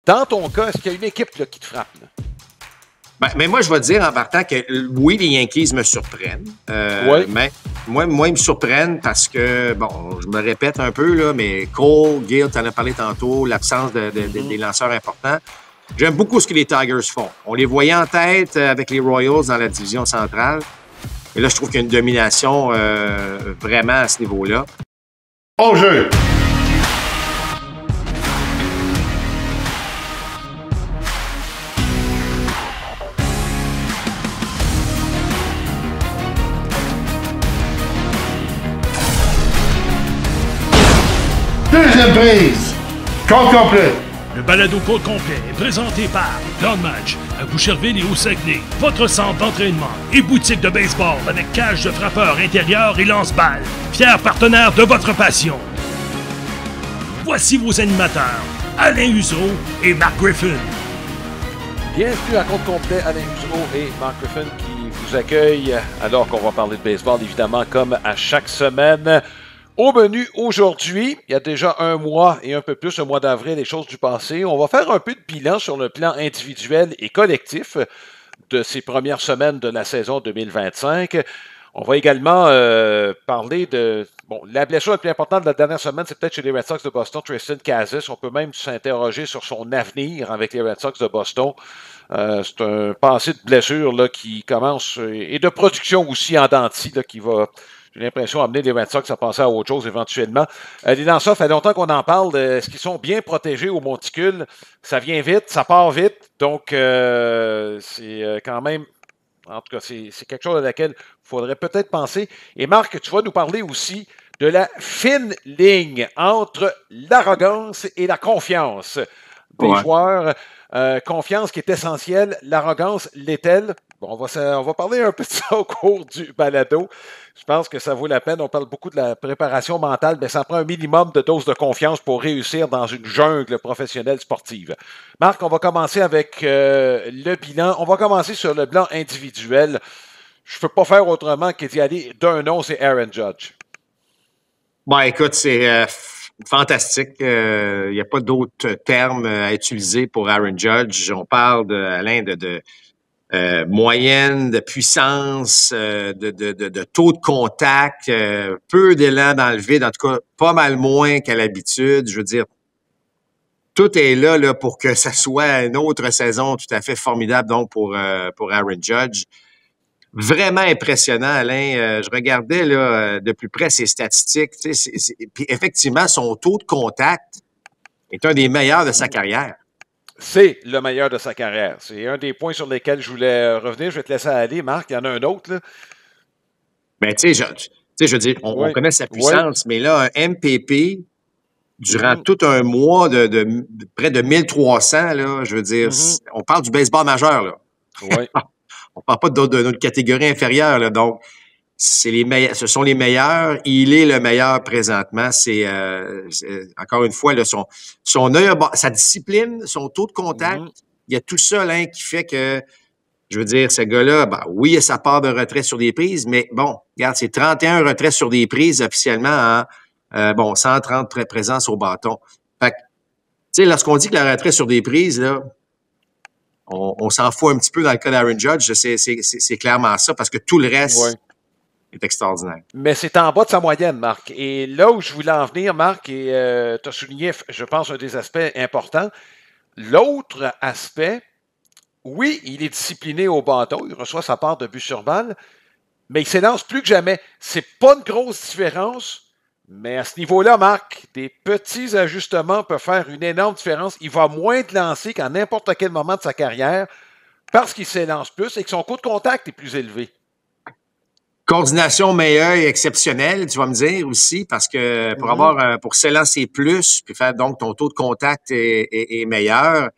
Dans ton cas, est-ce qu'il y a une équipe là, qui te frappe? Là? Ben, mais moi, je vais te dire en partant que oui, les Yankees me surprennent. Oui. Mais moi, ils me surprennent parce que, bon, je me répète un peu, là, mais Cole, Gil, tu en as parlé tantôt, l'absence des lanceurs importants. J'aime beaucoup ce que les Tigers font. On les voyait en tête avec les Royals dans la division centrale. Et là, je trouve qu'il y a une domination vraiment à ce niveau-là. Au jeu! Deuxième prise! Compte complet! Le balado Côte complet est présenté par Plan de match à Boucherville et au Saguenay, votre centre d'entraînement et boutique de baseball avec cage de frappeur intérieur et lance-balles, fier partenaire de votre passion. Voici vos animateurs, Alain Huseau et Mark Griffin. Bienvenue à Compte complet, Alain Huseau et Mark Griffin qui vous accueillent alors qu'on va parler de baseball, évidemment, comme à chaque semaine. Au menu aujourd'hui, il y a déjà un mois et un peu plus, le mois d'avril, les choses du passé. On va faire un peu de bilan sur le plan individuel et collectif de ces premières semaines de la saison 2025. On va également parler de... Bon, la blessure la plus importante de la dernière semaine, c'est peut-être chez les Red Sox de Boston, Tristan Casas. On peut même s'interroger sur son avenir avec les Red Sox de Boston. C'est un passé de blessure là, qui commence, et de production aussi en dents de scie, là, qui va... J'ai l'impression d'amener les Red Sox à passer à autre chose éventuellement. Les lanceurs, ça fait longtemps qu'on en parle. Est-ce qu'ils sont bien protégés au monticule? Ça vient vite, ça part vite. Donc, c'est quand même... En tout cas, c'est quelque chose à laquelle il faudrait peut-être penser. Et Marc, tu vas nous parler aussi de la fine ligne entre l'arrogance et la confiance des joueurs. Confiance qui est essentielle. L'arrogance l'est-elle? Bon, on va parler un peu de ça au cours du balado. Je pense que ça vaut la peine. On parle beaucoup de la préparation mentale, mais ça prend un minimum de dose de confiance pour réussir dans une jungle professionnelle sportive. Marc, on va commencer avec le bilan. On va commencer sur le bilan individuel. Je ne peux pas faire autrement que d'y aller d'un nom, c'est Aaron Judge. Bon, écoute, c'est fantastique. Il n'y a pas d'autres termes à utiliser pour Aaron Judge. On parle, Alain, de moyenne, de puissance, de taux de contact, peu d'élan dans le vide, en tout cas pas mal moins qu'à l'habitude. Je veux dire, tout est là pour que ça soit une autre saison tout à fait formidable donc pour Aaron Judge. Vraiment impressionnant, Alain. Je regardais là de plus près ses statistiques. Puis effectivement, son taux de contact est un des meilleurs de sa carrière. C'est le meilleur de sa carrière. C'est un des points sur lesquels je voulais revenir. Je vais te laisser aller, Marc. Il y en a un autre, là. Ben, tu sais, je veux dire, on connaît sa puissance, mais là, un MPP, durant tout un mois de près de 1300, là, je veux dire, on parle du baseball majeur, là. Oui. On parle pas de notre catégorie inférieure, là. Donc, ce sont les meilleurs. Il est le meilleur présentement. C'est encore une fois là, son œil, sa discipline, son taux de contact. Il y a tout ça là, qui fait que, je veux dire, ce gars-là, oui, il a sa part de retrait sur des prises, mais bon, regarde, c'est 31 retraits sur des prises officiellement en 130 présences au bâton. Fait que, tu sais, lorsqu'on dit que la retrait sur des prises, là, on s'en fout un petit peu dans le cas d'Aaron Judge. C'est clairement ça, parce que tout le reste est extraordinaire. Mais c'est en bas de sa moyenne, Marc. Et là où je voulais en venir, Marc, et tu as souligné, je pense, un des aspects importants. L'autre aspect, oui, il est discipliné au bâton, il reçoit sa part de but sur balle, mais il s'élance plus que jamais. C'est pas une grosse différence, mais à ce niveau-là, Marc, des petits ajustements peuvent faire une énorme différence. Il va moins te lancer qu'à n'importe quel moment de sa carrière parce qu'il s'élance plus et que son coût de contact est plus élevé. Coordination meilleure et exceptionnelle, tu vas me dire aussi, parce que pour s'élancer plus, puis faire donc ton taux de contact est meilleur.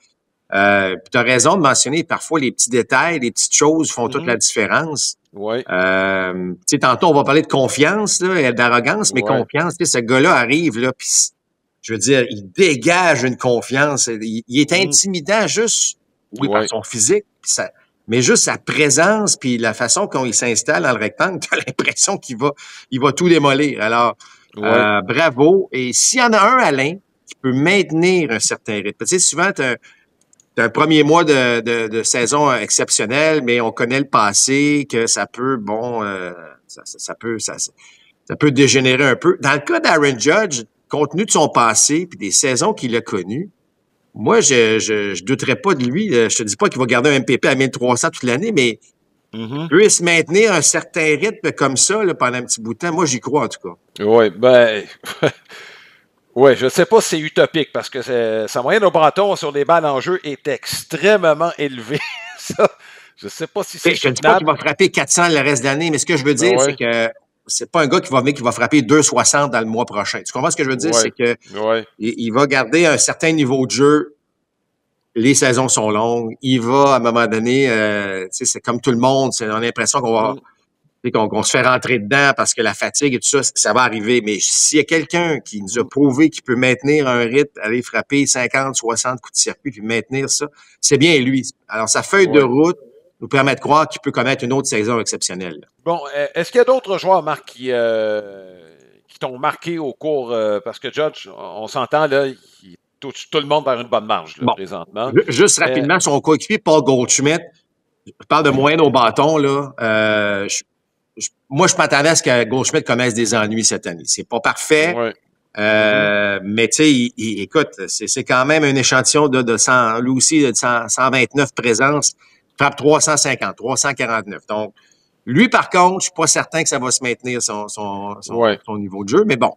Puis tu as raison de mentionner parfois les petits détails, les petites choses font toute la différence. Oui. Tu sais, tantôt on va parler de confiance là, et d'arrogance, mais confiance, tu sais, ce gars-là arrive là, puis je veux dire, il dégage une confiance. Il est intimidant juste, par son physique, puis ça. Mais juste sa présence puis la façon qu'il s'installe dans le rectangle, tu as l'impression qu'il va tout démolir. Alors, bravo. Et s'il y en a un, Alain, qui peut maintenir un certain rythme. Tu sais, souvent, un premier mois de saison exceptionnel, mais on connaît le passé, que ça peut, ça peut dégénérer un peu. Dans le cas d'Aaron Judge, compte tenu de son passé puis des saisons qu'il a connues, moi, je douterais pas de lui. Je te dis pas qu'il va garder un MPP à 1300 toute l'année, mais il peut se maintenir un certain rythme comme ça là, pendant un petit bout de temps. Moi, j'y crois en tout cas. Oui, ben... Oui, je ne sais pas si c'est utopique parce que sa moyenne au bâton sur les balles en jeu est extrêmement élevée. Ça, je ne sais pas si c'est Je ne dis pas qu'il va frapper 400 le reste de l'année, mais ce que je veux dire, c'est que c'est pas un gars qui va venir qui va frapper 260 dans le mois prochain. Tu comprends ce que je veux dire? C'est que il va garder un certain niveau de jeu. Les saisons sont longues. Il va, à un moment donné, c'est comme tout le monde, on a l'impression qu'on va qu'on se fait rentrer dedans parce que la fatigue et tout ça, ça va arriver. Mais s'il y a quelqu'un qui nous a prouvé qu'il peut maintenir un rythme, aller frapper 50, 60 coups de circuit puis maintenir ça, c'est bien lui. Alors, sa feuille de route nous permet de croire qu'il peut connaître une autre saison exceptionnelle. Bon, est-ce qu'il y a d'autres joueurs, Marc, qui t'ont marqué au cours, parce que Judge, on s'entend, là, il touche tout le monde vers une bonne marge, là, présentement. Juste rapidement, son coéquipier, Paul Goldschmidt, je parle de moyenne au bâton, là, moi, je m'attendais à ce que Goldschmidt connaisse des ennuis cette année. C'est pas parfait, mais tu sais, écoute, c'est quand même un échantillon de 100, lui aussi, de 129 présences. Il frappe 350, 349. Donc, lui, par contre, je suis pas certain que ça va se maintenir son niveau de jeu, mais bon,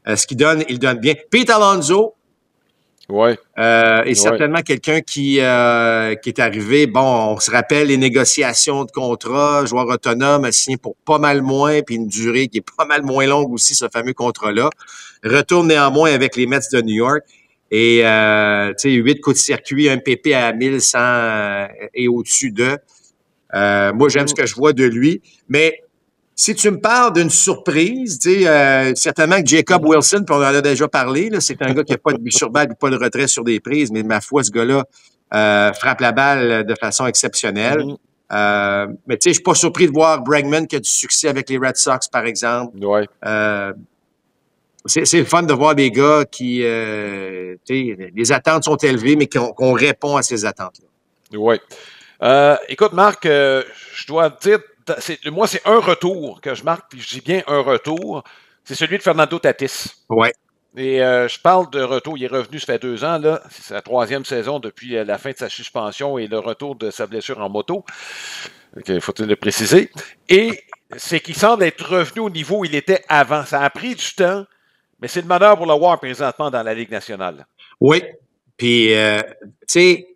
ce qu'il donne, il donne bien. Pete Alonso, et certainement quelqu'un qui est arrivé, bon, on se rappelle les négociations de contrat, joueur autonome signé pour pas mal moins, puis une durée qui est pas mal moins longue aussi, ce fameux contrat-là. Retourne néanmoins avec les Mets de New York et, tu sais, 8 coups de circuit, un PP à 1100 et au-dessus de. Moi, j'aime ce que je vois de lui, mais si tu me parles d'une surprise, tu sais, certainement que Jacob Wilson, puis on en a déjà parlé, là, c'est un gars qui n'a pas de but sur balle et pas de retrait sur des prises, mais ma foi, ce gars-là frappe la balle de façon exceptionnelle. Mais tu sais, je suis pas surpris de voir Bregman qui a du succès avec les Red Sox, par exemple. C'est le fun de voir des gars qui, tu sais, les attentes sont élevées, mais qu'on répond à ces attentes-là. Oui. Écoute, Marc, je dois te dire, moi, c'est un retour que je marque, puis je dis bien un retour. C'est celui de Fernando Tatis. Oui. Et je parle de retour. Il est revenu, ça fait 2 ans, là. C'est sa 3e saison depuis la fin de sa suspension et le retour de sa blessure en moto. Okay, faut-il le préciser. Et c'est qu'il semble être revenu au niveau où il était avant. Ça a pris du temps, mais c'est le bonheur pour le voir présentement dans la Ligue nationale. Oui. Puis, tu sais,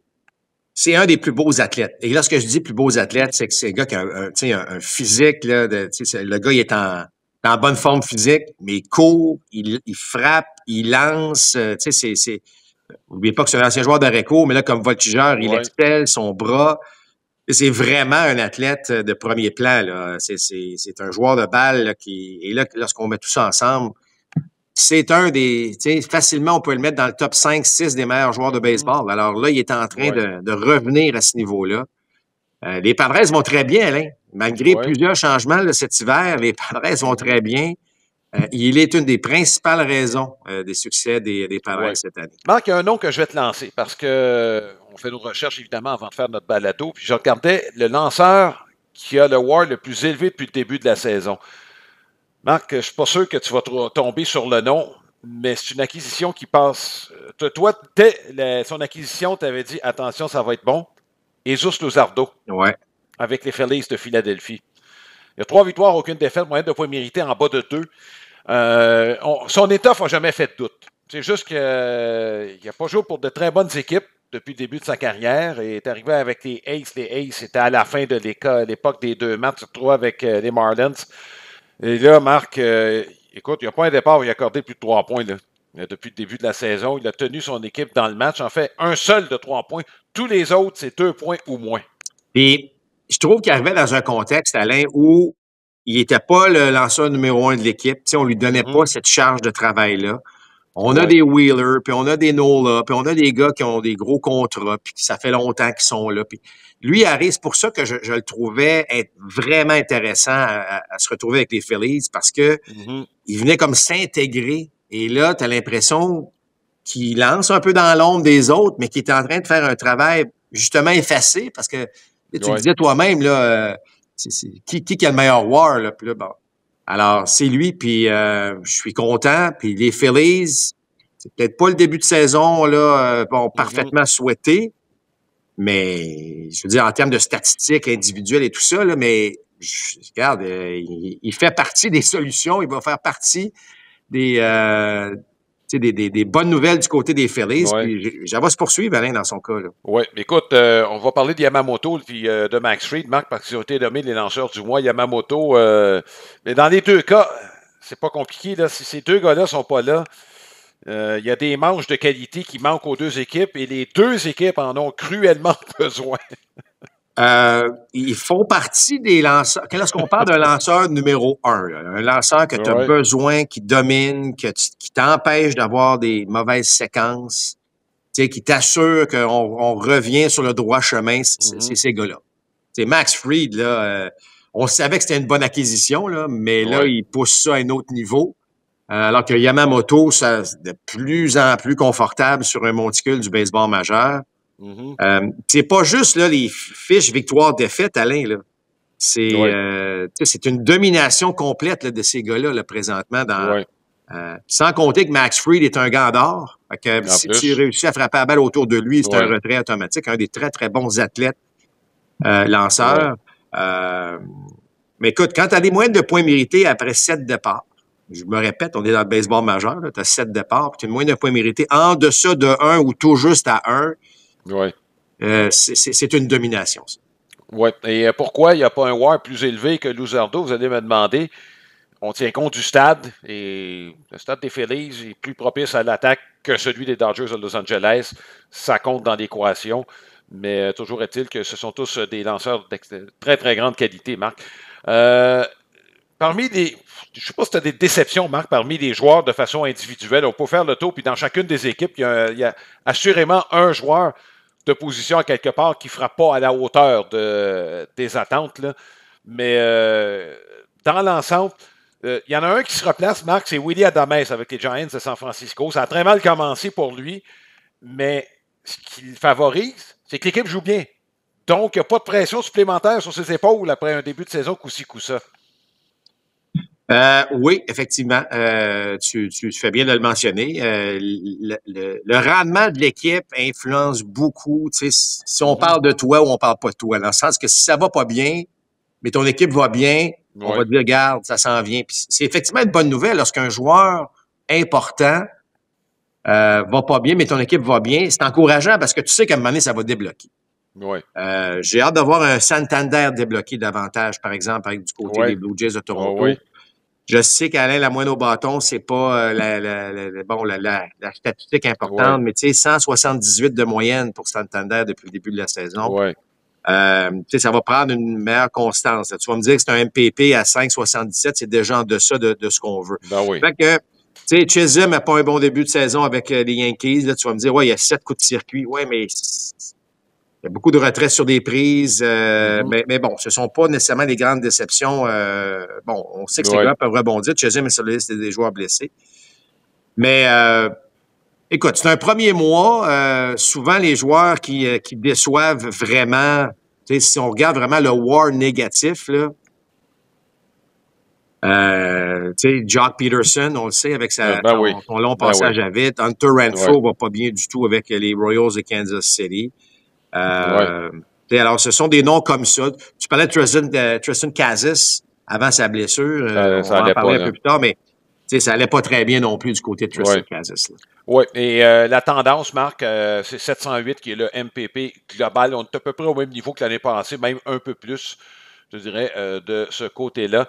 c'est un des plus beaux athlètes. Et là, ce que je dis plus beaux athlètes, c'est que c'est un gars qui a un physique, là, le gars, il est en bonne forme physique, mais il court, il frappe, il lance, tu sais, n'oubliez pas que c'est un ancien joueur d'Areco, mais là, comme voltigeur, il excelle son bras. C'est vraiment un athlète de premier plan, là. C'est un joueur de balle, là, et là, lorsqu'on met tout ça ensemble, c'est un des, tu sais, facilement, on peut le mettre dans le top 5, 6 des meilleurs joueurs de baseball. Alors là, il est en train de revenir à ce niveau-là. Les Padres vont très bien, Alain. Malgré plusieurs changements là, cet hiver, les Padres vont très bien. Il est une des principales raisons des succès des Padres cette année. Marc, il y a un nom que je vais te lancer parce que on fait nos recherches, évidemment, avant de faire notre balado. Puis je regardais le lanceur qui a le WAR le plus élevé depuis le début de la saison. Marc, je ne suis pas sûr que tu vas tomber sur le nom, mais c'est une acquisition qui passe. Toi, son acquisition, tu avais dit, attention, ça va être bon. Jesus Luzardo, avec les Phillies de Philadelphie. Il y a 3 victoires, aucune défaite, moyenne de points mérités en bas de 2. Son étoffe n'a jamais fait de doute. C'est juste qu'il n'a pas joué pour de très bonnes équipes depuis le début de sa carrière et est arrivé avec les Aces. Les Aces, c'était à la fin de l'époque des 2 matchs, surtout avec les Marlins. Et là, Marc, écoute, il n'y a pas un départ où il a accordé plus de 3 points là. Depuis le début de la saison. Il a tenu son équipe dans le match. En fait, un seul de 3 points. Tous les autres, c'est 2 points ou moins. Puis, je trouve qu'il arrivait dans un contexte, Alain, où il n'était pas le lanceur numéro 1 de l'équipe. Tu sais, on ne lui donnait pas cette charge de travail-là. On a des Wheeler, puis on a des Nola, puis on a des gars qui ont des gros contrats, puis ça fait longtemps qu'ils sont là. Puis lui arrive, c'est pour ça que je le trouvais être vraiment intéressant à se retrouver avec les Phillies, parce que il venait comme s'intégrer. Et là, tu as l'impression qui lance un peu dans l'ombre des autres, mais qui est en train de faire un travail justement effacé, parce que tu le disais toi-même, là, qui a le meilleur WAR, là, puis là, bon. Alors, c'est lui, puis je suis content, puis les Phillies, c'est peut-être pas le début de saison, là, parfaitement souhaité, mais je veux dire, en termes de statistiques individuelles et tout ça, là, mais regarde, il fait partie des solutions, il va faire partie des bonnes nouvelles du côté des Phillies. Ouais. Puis ça va se poursuivre, Alain, dans son cas. Oui, écoute, on va parler de Yamamoto puis de Max Fried, Marc, parce qu'ils ont été nommés les lanceurs du mois. Yamamoto, mais dans les deux cas, c'est pas compliqué. Là, si ces deux gars-là sont pas là, il y a des manches de qualité qui manquent aux deux équipes et les deux équipes en ont cruellement besoin. Ils font partie des lanceurs. Lorsqu'on parle d'un lanceur numéro 1, là, un lanceur que tu as besoin, qui domine, qui t'empêche d'avoir des mauvaises séquences, qui t'assure qu'on revient sur le droit chemin, c'est ces gars-là. Max Fried, là, on savait que c'était une bonne acquisition, là, mais là, il pousse ça à un autre niveau. Alors que Yamamoto, c'est de plus en plus confortable sur un monticule du baseball majeur. C'est pas juste là les fiches victoire-défaite, Alain. Là. C'est une domination complète là, de ces gars-là là, présentement. Sans compter que Max Fried est un gant d'or. Si tu réussis à frapper la balle autour de lui, c'est un retrait automatique. Un des très, très bons athlètes lanceurs. Mais écoute, quand tu as des moyennes de points mérités après 7 départs, je me répète, on est dans le baseball majeur, tu as 7 départs, puis tu as une moyenne de points mérités en deçà de 1 ou tout juste à 1. C'est une domination, ça. Oui. Et pourquoi il n'y a pas un WAR plus élevé que Luzardo, vous allez me demander. On tient compte du stade, et le stade des Phillies est plus propice à l'attaque que celui des Dodgers de Los Angeles. Ça compte dans l'équation, mais toujours est-il que ce sont tous des lanceurs de très, très grande qualité, Marc. Parmi les... Je ne sais pas si tu as des déceptions, Marc, parmi les joueurs de façon individuelle. On peut faire le tour, puis dans chacune des équipes, il y a assurément un joueur de position à quelque part qui ne fera pas à la hauteur des attentes. Là. Mais dans l'ensemble, il y en a un qui se replace, Marc, c'est Willy Adames avec les Giants de San Francisco. Ça a très mal commencé pour lui, mais ce qui le favorise, c'est que l'équipe joue bien. Donc, il n'y a pas de pression supplémentaire sur ses épaules après un début de saison coup-ci, coup-ça. Oui, effectivement. Tu fais bien de le mentionner. Le rendement de l'équipe influence beaucoup. Tu sais, si on parle de toi ou on parle pas de toi, dans le sens que si ça va pas bien, mais ton équipe va bien, on va te dire, regarde, ça s'en vient. Puis c'est effectivement une bonne nouvelle lorsqu'un joueur important va pas bien, mais ton équipe va bien. C'est encourageant parce que tu sais qu'à un moment donné, ça va débloquer. J'ai hâte d'avoir un Santander débloqué davantage, par exemple, avec du côté des Blue Jays de Toronto. Je sais qu'Alain, la moyenne au bâton, c'est pas la statistique importante, mais tu sais, 178 de moyenne pour Santander depuis le début de la saison. Tu sais, ça va prendre une meilleure constance. Tu vas me dire que c'est un MPP à 5,77, c'est déjà en deçà de ce qu'on veut. Fait que, tu sais, Chisholm n'a pas un bon début de saison avec les Yankees. Là, tu vas me dire, il y a 7 coups de circuit. Mais il y a beaucoup de retraits sur des prises, mais bon, ce ne sont pas nécessairement des grandes déceptions. On sait que ces gars peuvent rebondir. Chisholm est sur la liste des joueurs blessés. Mais écoute, c'est un premier mois. Souvent, les joueurs qui déçoivent vraiment, si on regarde vraiment le WAR négatif, là, Jock Peterson, on le sait, avec son long passage à vite. Hunter Renfroe va pas bien du tout avec les Royals de Kansas City. Alors, ce sont des noms comme ça. Tu parlais de Tristan Casas avant sa blessure. On va en parler un peu plus tard, mais ça allait pas très bien non plus du côté de Tristan Casas. Oui, et la tendance, Marc, c'est 708 qui est le MPP global. On est à peu près au même niveau que l'année passée, même un peu plus, je dirais, de ce côté-là.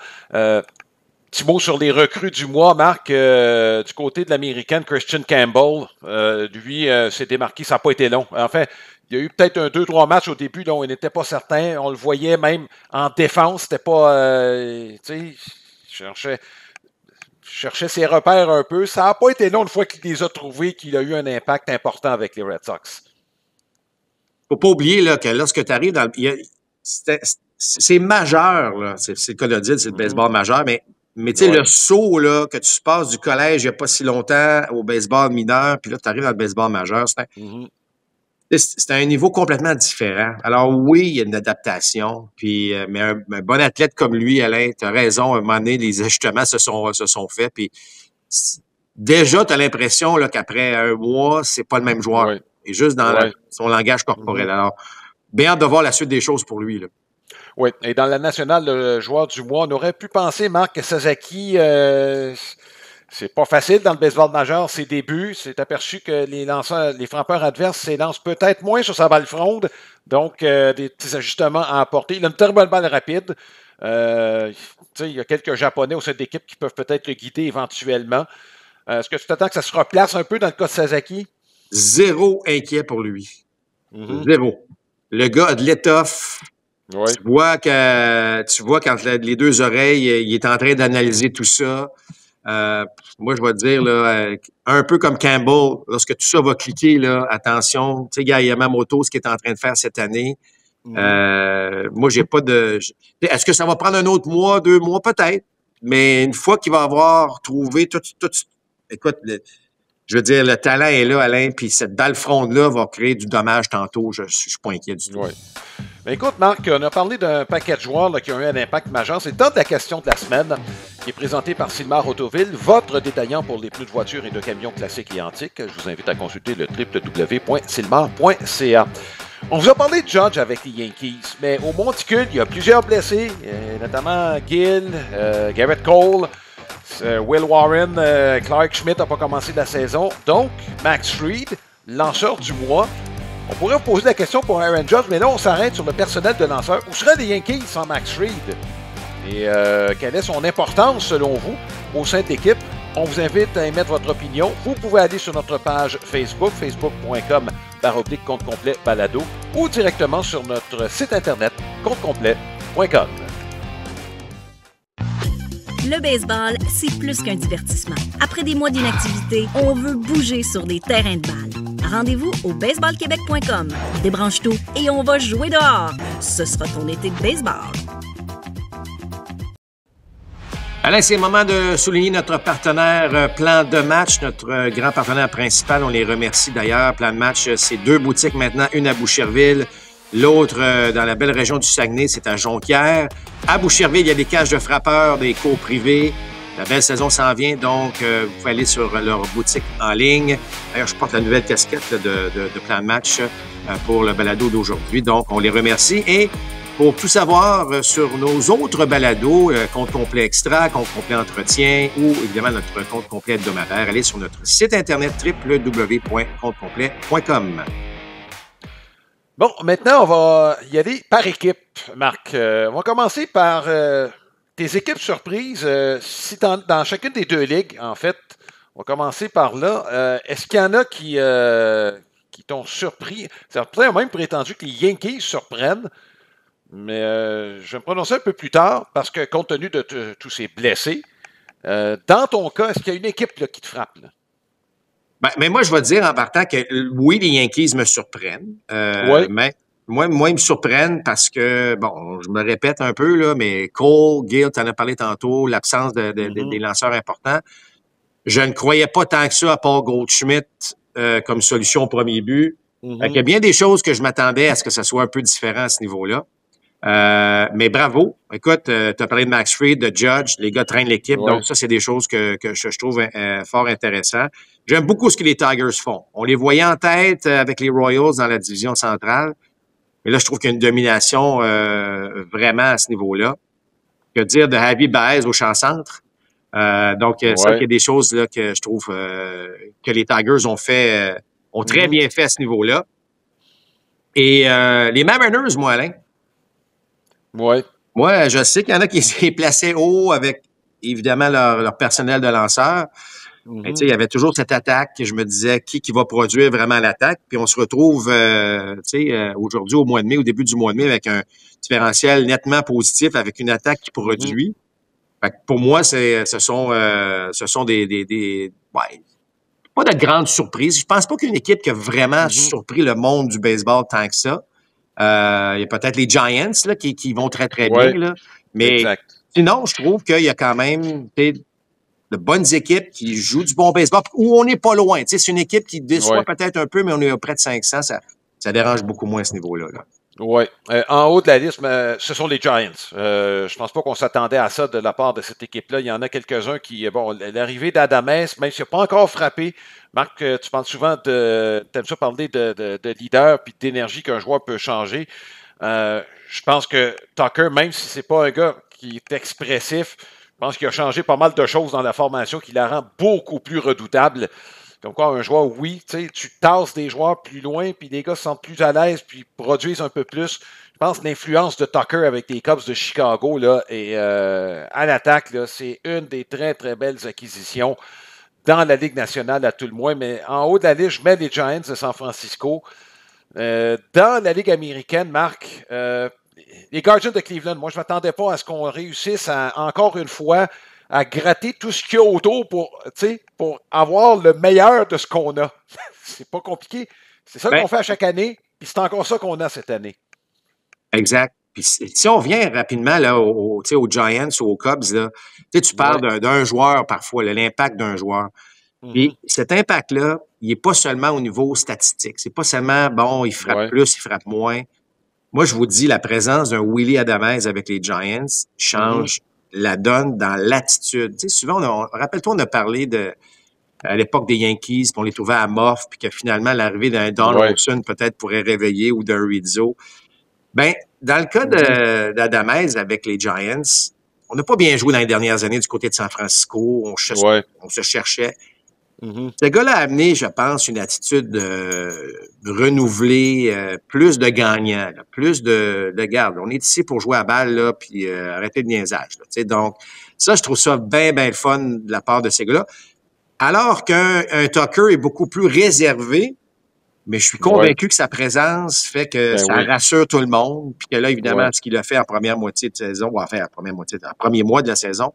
Petit mot sur les recrues du mois, Marc. Du côté de l'Américaine, Christian Campbell, lui, s'est démarqué, ça n'a pas été long. Enfin, il y a eu peut-être 2-3 matchs au début dont il n'était pas certain. On le voyait même en défense. C'était pas... cherchait ses repères un peu. Ça n'a pas été long une fois qu'il les a trouvés, qu'il a eu un impact important avec les Red Sox. Faut pas oublier là, que lorsque tu arrives dans c'est majeur, là. C'est le cas de dire, c'est le baseball majeur, mais Mais tu sais, le saut là, que tu passes du collège il n'y a pas si longtemps au baseball mineur, puis là, tu arrives dans le baseball majeur, c'est un niveau complètement différent. Alors oui, il y a une adaptation, puis mais un bon athlète comme lui, Alain, tu as raison, à un moment donné, les ajustements se sont faits, puis déjà, tu as l'impression là, qu'après un mois, c'est pas le même joueur. Oui. Et juste dans son langage corporel. Alors, bien hâte de voir la suite des choses pour lui, là. Oui, et dans la nationale, le joueur du mois, on aurait pu penser, Marc, que Sasaki, c'est pas facile dans le baseball majeur, ses débuts. C'est aperçu que les frappeurs adverses s'élancent peut-être moins sur sa balle fronde, donc des petits ajustements à apporter. Il a une très bonne balle rapide. Il y a quelques Japonais au sein de l'équipe qui peuvent peut-être le guider éventuellement. Est-ce que tu t'attends que ça se replace un peu dans le cas de Sasaki? Zéro inquiet pour lui. Zéro. Le gars a de l'étoffe. Oui. Tu vois quand les deux oreilles, il est en train d'analyser tout ça. Moi, je vais te dire, là, un peu comme Campbell, lorsque tout ça va cliquer, là, attention, tu sais, Yamamoto, ce qu'il est en train de faire cette année. Moi, j'ai pas de... Est-ce que ça va prendre un autre mois, 2 mois? Peut-être. Mais une fois qu'il va avoir trouvé tout... Écoute, je veux dire, le talent est là, Alain, puis cette balle fronde-là va créer du dommage tantôt. Je suis pas inquiet du tout. Oui. Ben écoute, Marc, on a parlé d'un paquet de joueurs là, qui ont eu un impact majeur. C'est le temps de la question de la semaine, qui est présentée par Sylmar Autoville, votre détaillant pour les pneus de voitures et de camions classiques et antiques. Je vous invite à consulter le www.sylmar.ca. On vous a parlé de Judge avec les Yankees, mais au monticule, il y a plusieurs blessés, notamment Gill, Garrett Cole, Will Warren, Clark Schmidt n'a pas commencé la saison. Donc, Max Fried, lanceur du mois. On pourrait vous poser la question pour Aaron Judge, mais là, on s'arrête sur le personnel de lanceur. Où seraient les Yankees sans Max Fried? Et quelle est son importance, selon vous, au sein de l'équipe? On vous invite à émettre votre opinion. Vous pouvez aller sur notre page Facebook, facebook.com/compte complet balado, ou directement sur notre site internet, comptecomplet.com. Le baseball, c'est plus qu'un divertissement. Après des mois d'inactivité, on veut bouger sur des terrains de balle. Rendez-vous au baseballquebec.com. Débranche tout et on va jouer dehors. Ce sera ton été de baseball. Alain, c'est le moment de souligner notre partenaire Plan de Match, notre grand partenaire principal. On les remercie d'ailleurs. Plan de Match, c'est 2 boutiques maintenant, une à Boucherville, l'autre dans la belle région du Saguenay, c'est à Jonquière. À Boucherville, il y a des cages de frappeurs, des cours privés. La belle saison s'en vient, donc vous pouvez aller sur leur boutique en ligne. D'ailleurs, je porte la nouvelle casquette là, de Plan de Match pour le balado d'aujourd'hui. Donc, on les remercie. Et pour tout savoir sur nos autres balados, compte complet extra, compte complet entretien ou évidemment notre compte complet hebdomadaire, allez sur notre site internet www.comptecomplet.com. Bon, maintenant, on va y aller par équipe, Marc. On va commencer par tes équipes surprises. Si dans chacune des 2 ligues, en fait, on va commencer par là. Est-ce qu'il y en a qui t'ont surpris? Certains ont même prétendu que les Yankees surprennent, mais je vais me prononcer un peu plus tard parce que compte tenu de tous ces blessés, dans ton cas, est-ce qu'il y a une équipe là, qui te frappe? Là? Mais moi, je vais te dire en partant que oui, les Yankees me surprennent. Mais moi, ils me surprennent parce que, bon, je me répète un peu, là, mais Cole, Gill, tu en as parlé tantôt, l'absence des lanceurs importants. Je ne croyais pas tant que ça à Paul Goldschmidt comme solution au premier but. Il y a bien des choses que je m'attendais à ce que ça soit un peu différent à ce niveau-là. Mais bravo. Écoute, tu as parlé de Max Fried, de Judge, les gars traînent l'équipe. Donc, ça, c'est des choses que je trouve fort intéressantes. J'aime beaucoup ce que les Tigers font. On les voyait en tête avec les Royals dans la division centrale. Mais là, je trouve qu'il y a une domination vraiment à ce niveau-là. Que dire de Javi Baez au champ-centre? Donc, ça, il y a des choses là que je trouve que les Tigers ont très bien fait à ce niveau-là. Et les Mariners, moi, Alain. Oui. Moi, je sais qu'il y en a qui s'est placé haut avec, évidemment, leur personnel de lanceurs. Mais tu sais, il y avait toujours cette attaque que je me disais qui va produire vraiment l'attaque. Puis on se retrouve, aujourd'hui, au mois de mai, au début du mois de mai, avec un différentiel nettement positif, avec une attaque qui produit. Fait que pour moi, ce sont des pas de grandes surprises. Je pense pas qu'une équipe qui a vraiment surpris le monde du baseball tant que ça. Il y a peut-être les Giants là, qui vont très, très bien. Là. Mais Sinon, je trouve qu'il y a quand même de bonnes équipes qui jouent du bon baseball, où on n'est pas loin. Tu sais, c'est une équipe qui déçoit peut-être un peu, mais on est à près de 500. Ça dérange beaucoup moins à ce niveau-là. Là. Oui. En haut de la liste, ce sont les Giants. Je pense pas qu'on s'attendait à ça de la part de cette équipe-là. Il y en a quelques-uns qui... Bon, l'arrivée d'Adamès, même s'il n'a pas encore frappé, Marc, tu parles souvent t'aimes ça parler de leader puis d'énergie qu'un joueur peut changer. Je pense que Tucker, même si c'est pas un gars qui est expressif, je pense qu'il a changé pas mal de choses dans la formation qui la rend beaucoup plus redoutable. Comme quoi, un joueur, oui, tu tasses des joueurs plus loin, puis les gars se sentent plus à l'aise, puis produisent un peu plus. Je pense que l'influence de Tucker avec les Cubs de Chicago là, et à l'attaque, là, c'est une des très, très belles acquisitions dans la Ligue nationale à tout le moins. Mais en haut de la liste, je mets les Giants de San Francisco. Dans la Ligue américaine, Marc, les Guardians de Cleveland, moi, je ne m'attendais pas à ce qu'on réussisse encore une fois à gratter tout ce qu'il y a autour pour avoir le meilleur de ce qu'on a. C'est pas compliqué. C'est ça qu'on fait à chaque année, puis c'est encore ça qu'on a cette année. Exact. Puis si on revient rapidement là, aux Giants ou aux Cubs, là, tu parles d'un joueur parfois, l'impact d'un joueur. Puis cet impact-là, il n'est pas seulement au niveau statistique. C'est pas seulement, bon, il frappe plus, il frappe moins. Moi, je vous dis, la présence d'un Willy Adamez avec les Giants change la donne dans l'attitude. Tu sais, souvent, rappelle-toi, on a parlé à l'époque des Yankees, puis on les trouvait amorphes, puis que finalement, l'arrivée d'un Don Olson peut-être pourrait réveiller ou d'un Rizzo. Ben, dans le cas d'Adamez avec les Giants, on n'a pas bien joué dans les dernières années du côté de San Francisco. On se cherchait. Ce gars-là a amené, je pense, une attitude renouvelée, plus de gagnant, là, plus de garde. On est ici pour jouer à balle, là, puis arrêter de niaisage. Là, donc, ça, je trouve ça bien, bien le fun de la part de ces gars-là. Alors qu'un Tucker est beaucoup plus réservé, mais je suis convaincu que sa présence fait que ça rassure tout le monde, puis que là, évidemment, ce qu'il a fait en première moitié de saison, en premier mois de la saison.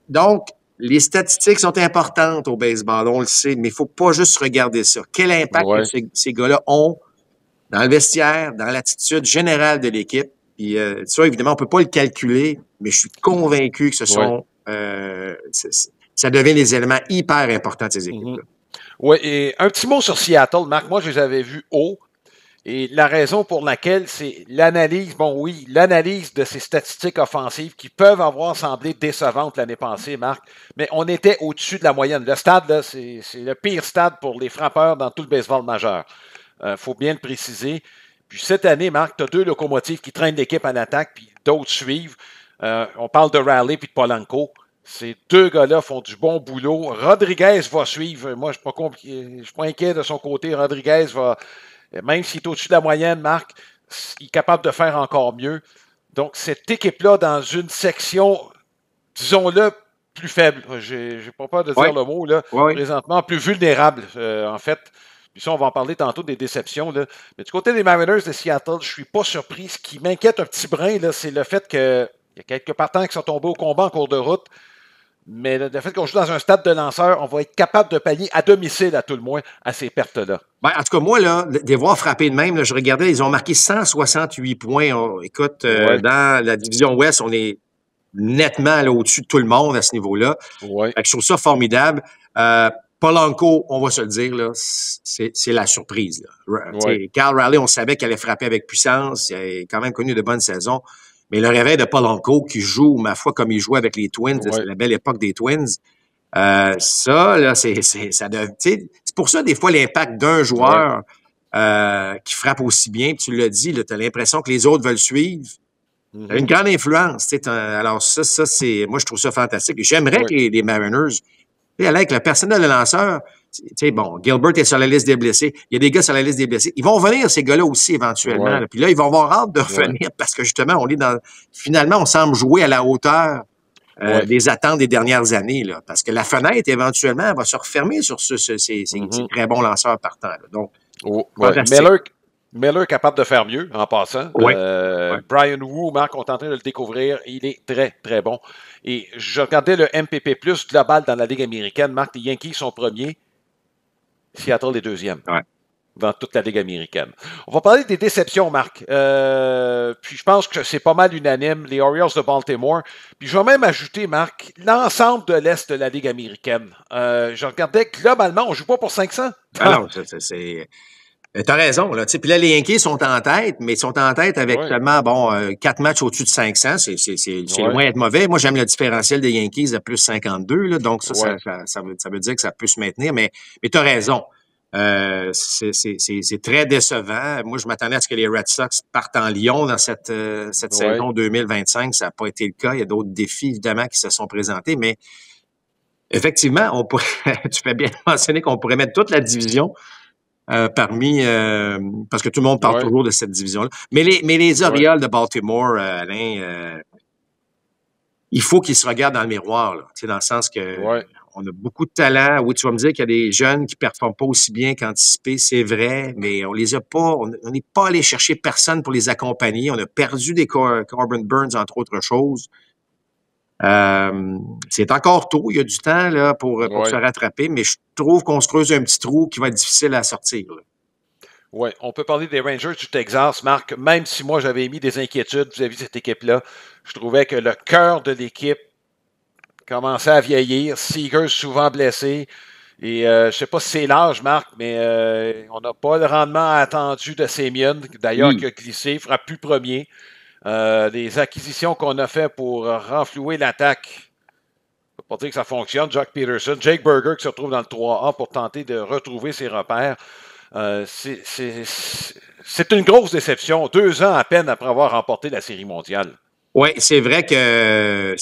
Donc, les statistiques sont importantes au baseball, on le sait, mais il ne faut pas juste regarder ça. Quel impact que ces gars-là ont dans le vestiaire, dans l'attitude générale de l'équipe. Puis ça, évidemment, on ne peut pas le calculer, mais je suis convaincu que ce sont ça devient des éléments hyper importants de ces équipes-là. Oui, et un petit mot sur Seattle, Marc. Moi, je les avais vus haut. Et la raison pour laquelle, c'est l'analyse, l'analyse de ces statistiques offensives qui peuvent avoir semblé décevantes l'année passée, Marc, mais on était au-dessus de la moyenne. Le stade, là, c'est le pire stade pour les frappeurs dans tout le baseball majeur. Faut bien le préciser. Puis cette année, Marc, tu as 2 locomotives qui traînent l'équipe en attaque, puis d'autres suivent. On parle de Raleigh puis de Polanco. Ces 2 gars-là font du bon boulot. Rodriguez va suivre. Moi, je ne suis pas inquiet de son côté. Rodriguez va... Même s'il est au-dessus de la moyenne, Marc, il est capable de faire encore mieux. Donc, cette équipe-là, dans une section, disons-le, plus faible, j'ai pas peur de dire le mot, là, présentement, plus vulnérable, en fait. Puis ça, on va en parler tantôt des déceptions. Là. Mais du côté des Mariners de Seattle, je ne suis pas surpris. Ce qui m'inquiète un petit brin, là, c'est le fait qu'il y a quelques partants qui sont tombés au combat en cours de route. Mais le fait qu'on joue dans un stade de lanceurs, on va être capable de pallier à domicile, à tout le moins, à ces pertes-là. Ben, en tout cas, moi, là, de les voir frapper de même, là, je regardais, ils ont marqué 168 points. Écoute, dans la division Ouest, on est nettement là, au-dessus de tout le monde à ce niveau-là. Fait que je trouve ça formidable. Polanco, on va se le dire, là, c'est la surprise. Là. Cal Raleigh, on savait qu'elle allait frapper avec puissance. Il a quand même connu de bonnes saisons. Mais le réveil de Polanco, qui joue, ma foi, comme il jouait avec les Twins, c'est la belle époque des Twins. Ça, là, c'est pour ça, des fois, l'impact d'un joueur qui frappe aussi bien, tu l'as dit, tu as l'impression que les autres veulent suivre. T'as une grande influence. Alors, ça, c'est. Moi, je trouve ça fantastique. J'aimerais que les Mariners, avec le personnel de lanceur, bon, Gilbert est sur la liste des blessés. Il y a des gars sur la liste des blessés. Ils vont revenir, ces gars-là aussi, éventuellement. Là. Puis là, ils vont avoir hâte de revenir parce que, justement, on est dans. Finalement, on semble jouer à la hauteur des attentes des dernières années. Là, parce que la fenêtre, éventuellement, va se refermer sur ces très bons lanceurs partants. Là. Donc, Miller est capable de faire mieux, en passant. Brian Wu, Marc, on est en train de le découvrir. Il est très, très bon. Et je regardais le MPP+, global dans la Ligue américaine. Marc, les Yankees sont premiers. Seattle est deuxième. dans toute la Ligue américaine. On va parler des déceptions, Marc. Puis je pense que c'est pas mal unanime, les Orioles de Baltimore. Puis je vais même ajouter, Marc, l'ensemble de l'Est de la Ligue américaine. Je regardais, globalement, on joue pas pour 500. Alors, t'as raison, là. Puis là, les Yankees sont en tête, mais ils sont en tête avec seulement, 4 matchs au-dessus de 500. C'est loin d'être mauvais. Moi, j'aime le différentiel des Yankees à plus 52, là. Donc, ça veut dire que ça peut se maintenir. Mais t'as raison. C'est très décevant. Moi, je m'attendais à ce que les Red Sox partent en Lyon dans cette saison 2025. Ça n'a pas été le cas. Il y a d'autres défis, évidemment, qui se sont présentés. Mais effectivement, tu fais bien mentionner qu'on pourrait mettre toute la division parmi parce que tout le monde parle toujours de cette division-là. Mais les Orioles de Baltimore, Alain, il faut qu'ils se regardent dans le miroir, là, dans le sens que on a beaucoup de talent. Oui, tu vas me dire qu'il y a des jeunes qui ne performent pas aussi bien qu'anticipé, c'est vrai, mais on les a pas, on n'est pas allé chercher personne pour les accompagner. On a perdu des Corbin Burns, entre autres choses. C'est encore tôt, il y a du temps là, pour se rattraper, mais je trouve qu'on se creuse un petit trou qui va être difficile à sortir. Oui, on peut parler des Rangers du Texas, Marc, même si moi j'avais émis des inquiétudes vis-à-vis de cette équipe-là. Je trouvais que le cœur de l'équipe commençait à vieillir, Seager souvent blessé. Et je ne sais pas si c'est l'âge, Marc, mais on n'a pas le rendement attendu de Semien, d'ailleurs qui a glissé, il fera plus premier. Les acquisitions qu'on a fait pour renflouer l'attaque, je ne peux pas dire que ça fonctionne. Jock Peterson, Jake Burger qui se retrouve dans le 3A pour tenter de retrouver ses repères. C'est une grosse déception, 2 ans à peine après avoir remporté la Série mondiale. Oui, c'est vrai que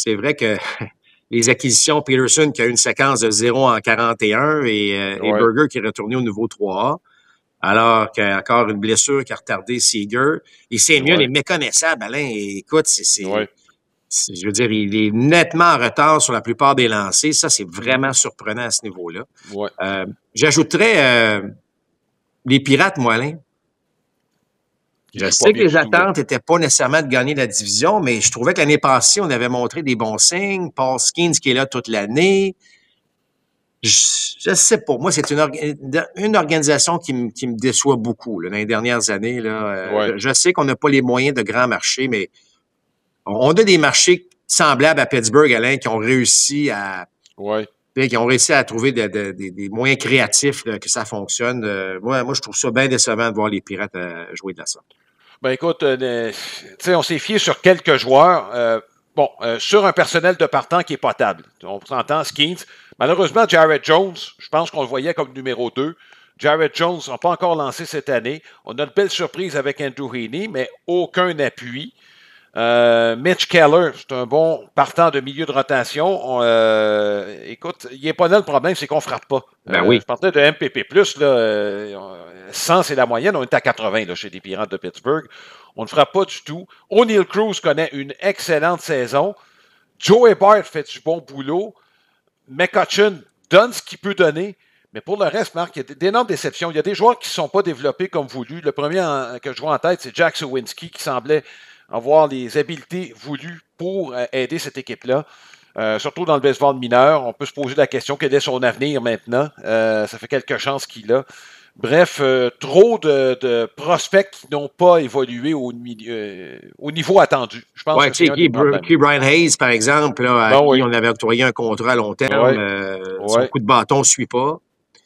les acquisitions, Peterson qui a eu une séquence de 0 en 41 et Burger qui est retourné au niveau 3A. Alors qu'il y a encore une blessure qui a retardé Seager. Et Semien est méconnaissable, Alain. Écoute, je veux dire, il est nettement en retard sur la plupart des lancers. Ça, c'est vraiment surprenant à ce niveau-là. J'ajouterais les Pirates, moi, Alain. Je sais que les attentes n'étaient pas nécessairement de gagner la division, mais je trouvais que l'année passée, on avait montré des bons signes. Paul Skeens qui est là toute l'année. Je sais pas. Moi, c'est une organisation qui me déçoit beaucoup là, dans les dernières années. Là. Je sais qu'on n'a pas les moyens de grands marchés, mais on a des marchés semblables à Pittsburgh, Alain, qui ont réussi à trouver des moyens créatifs là, que ça fonctionne. Moi, je trouve ça bien décevant de voir les Pirates jouer de la sorte. Ben écoute, on s'est fié sur quelques joueurs. Sur un personnel de partant qui est potable. On s'entend, Skeens. Malheureusement, Jared Jones, je pense qu'on le voyait comme numéro 2. Jared Jones n'a pas encore lancé cette année. On a une belle surprise avec Andrew Heaney, mais aucun appui. Mitch Keller, c'est un bon partant de milieu de rotation. Écoute, il n'est pas là le problème, c'est qu'on ne frappe pas. Je partais de MPP+, là, 100 c'est la moyenne, on est à 80 là, chez les Pirates de Pittsburgh. On ne frappe pas du tout. O'Neal Cruz connaît une excellente saison. Joey Bart fait du bon boulot. McCutchen donne ce qu'il peut donner. Mais pour le reste, Marc, il y a d'énormes déceptions. Il y a des joueurs qui ne sont pas développés comme voulu. Le premier que je vois en tête, c'est Jack Suwinski qui semblait avoir les habiletés voulues pour aider cette équipe-là. Surtout dans le baseball mineur. On peut se poser la question, quel est son avenir maintenant? Ça fait quelques chances qu'il a. Bref, trop de prospects qui n'ont pas évolué au niveau attendu. Je pense que c'est Brian Hayes, par exemple, là, qui on avait octroyé un contrat à long terme. Son coup de bâton ne suit pas.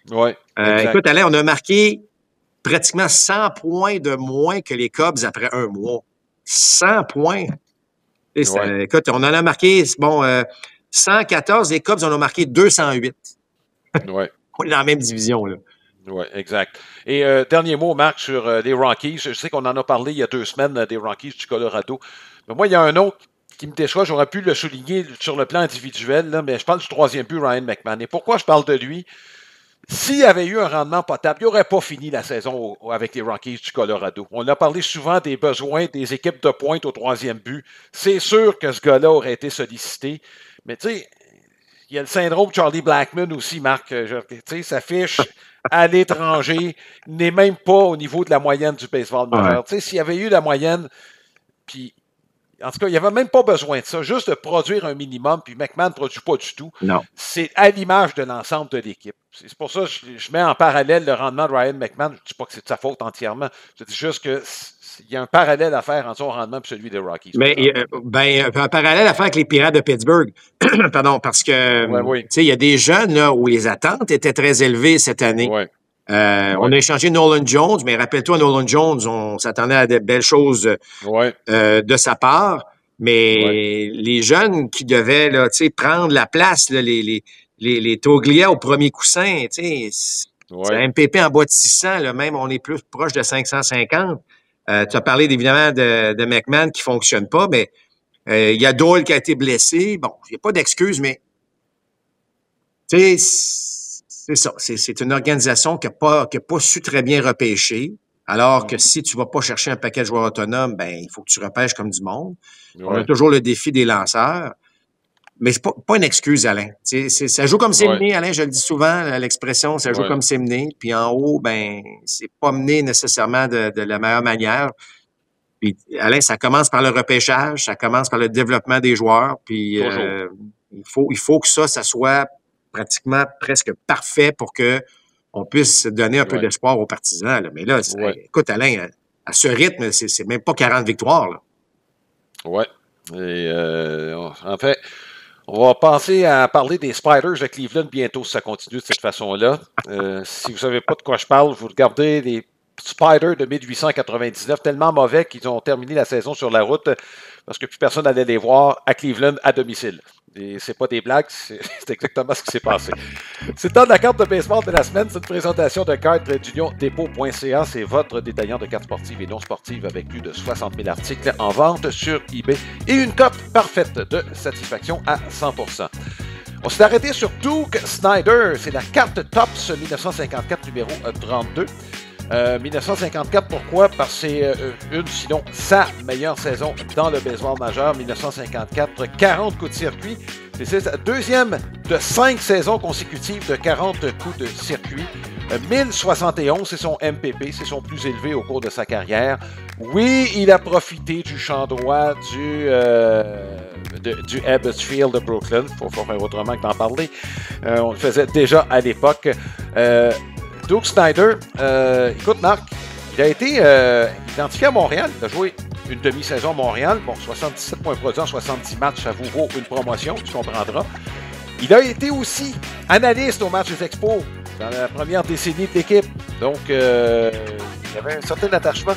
Écoute, Alain, on a marqué pratiquement 100 points de moins que les Cubs après un mois. 100 points. Écoute, on en a marqué 114, les Cubs en ont marqué 208. On est dans la même division, là. Oui, exact. Et dernier mot, Marc, sur les Rockies. Je sais qu'on en a parlé il y a 2 semaines des Rockies du Colorado. Mais moi, il y a un autre qui me déçoit. J'aurais pu le souligner sur le plan individuel, là, mais je parle du 3e but, Ryan McMahon. Et pourquoi je parle de lui? S'il avait eu un rendement potable, il n'aurait pas fini la saison avec les Rockies du Colorado. On a parlé souvent des besoins des équipes de pointe au 3e but. C'est sûr que ce gars-là aurait été sollicité. Mais tu sais, il y a le syndrome Charlie Blackmon aussi, Marc. Tu sais, sa fiche à l'étranger n'est même pas au niveau de la moyenne du baseball majeur. Tu sais, s'il y avait eu la moyenne, puis En tout cas, il n'y avait même pas besoin de ça, juste de produire un minimum, puis McMahon ne produit pas du tout. Non. C'est à l'image de l'ensemble de l'équipe. C'est pour ça que je mets en parallèle le rendement de Ryan McMahon. Je ne dis pas que c'est de sa faute entièrement. Je dis juste qu'il y a un parallèle à faire entre son rendement et celui des Rockies. Mais un parallèle à faire avec les Pirates de Pittsburgh. Pardon, parce que il y a des jeunes là, où les attentes étaient très élevées cette année. Ouais. On a échangé Nolan Jones, mais rappelle-toi, Nolan Jones, on s'attendait à de belles choses de sa part. Mais les jeunes qui devaient là, prendre la place, là, les Toglia au premier coussin, c'est un MPP en bas de 600, là, même on est plus proche de 550. Tu as parlé évidemment de McMahon qui ne fonctionne pas, mais il y a Doyle qui a été blessé. Bon, il n'y a pas d'excuse, mais c'est ça. C'est une organisation qui n'a pas su très bien repêcher. Alors que si tu ne vas pas chercher un paquet de joueurs autonomes, ben il faut que tu repêches comme du monde. On a toujours le défi des lanceurs. Mais c'est pas une excuse, Alain. Ça joue comme c'est mené, Alain, je le dis souvent, l'expression, ça joue comme c'est mené. Puis en haut, ben c'est pas mené nécessairement de la meilleure manière. Puis, Alain, ça commence par le repêchage, ça commence par le développement des joueurs. Puis il faut que ça soit pratiquement presque parfait pour que on puisse donner un peu d'espoir aux partisans. Là. Mais là, écoute, Alain, à ce rythme, c'est même pas 40 victoires. Là. Oui. Et en fait, on va passer à parler des Spiders de Cleveland bientôt si ça continue de cette façon-là. Si vous ne savez pas de quoi je parle, vous regardez les Spiders de 1899, tellement mauvais qu'ils ont terminé la saison sur la route parce que plus personne n'allait les voir à Cleveland à domicile. Et c'est pas des blagues, c'est exactement ce qui s'est passé. C'est le temps de la carte de baseball de la semaine. C'est une présentation de cartes d'uniondépôt.ca. C'est votre détaillant de cartes sportives et non sportives avec plus de 60 000 articles en vente sur eBay et une cote parfaite de satisfaction à 100%. On s'est arrêté sur Duke Snider. C'est la carte Topps 1954 numéro 32. 1954, pourquoi? Parce que c'est une, sinon sa meilleure saison dans le baseball majeur. 1954, 40 coups de circuit. C'est sa deuxième de 5 saisons consécutives de 40 coups de circuit. 1071, c'est son MPP, c'est son plus élevé au cours de sa carrière. Oui, il a profité du champ droit du Ebbets Field de Brooklyn. Il faut faire autrement que d'en parler. On le faisait déjà à l'époque. Duke Snider, écoute Marc, il a été identifié à Montréal. Il a joué une demi-saison à Montréal. Bon, 77 points produits en 70 matchs, ça vous vaut une promotion, tu comprendras. Il a été aussi analyste au match des Expos dans la première décennie de l'équipe. Donc, il y avait un certain attachement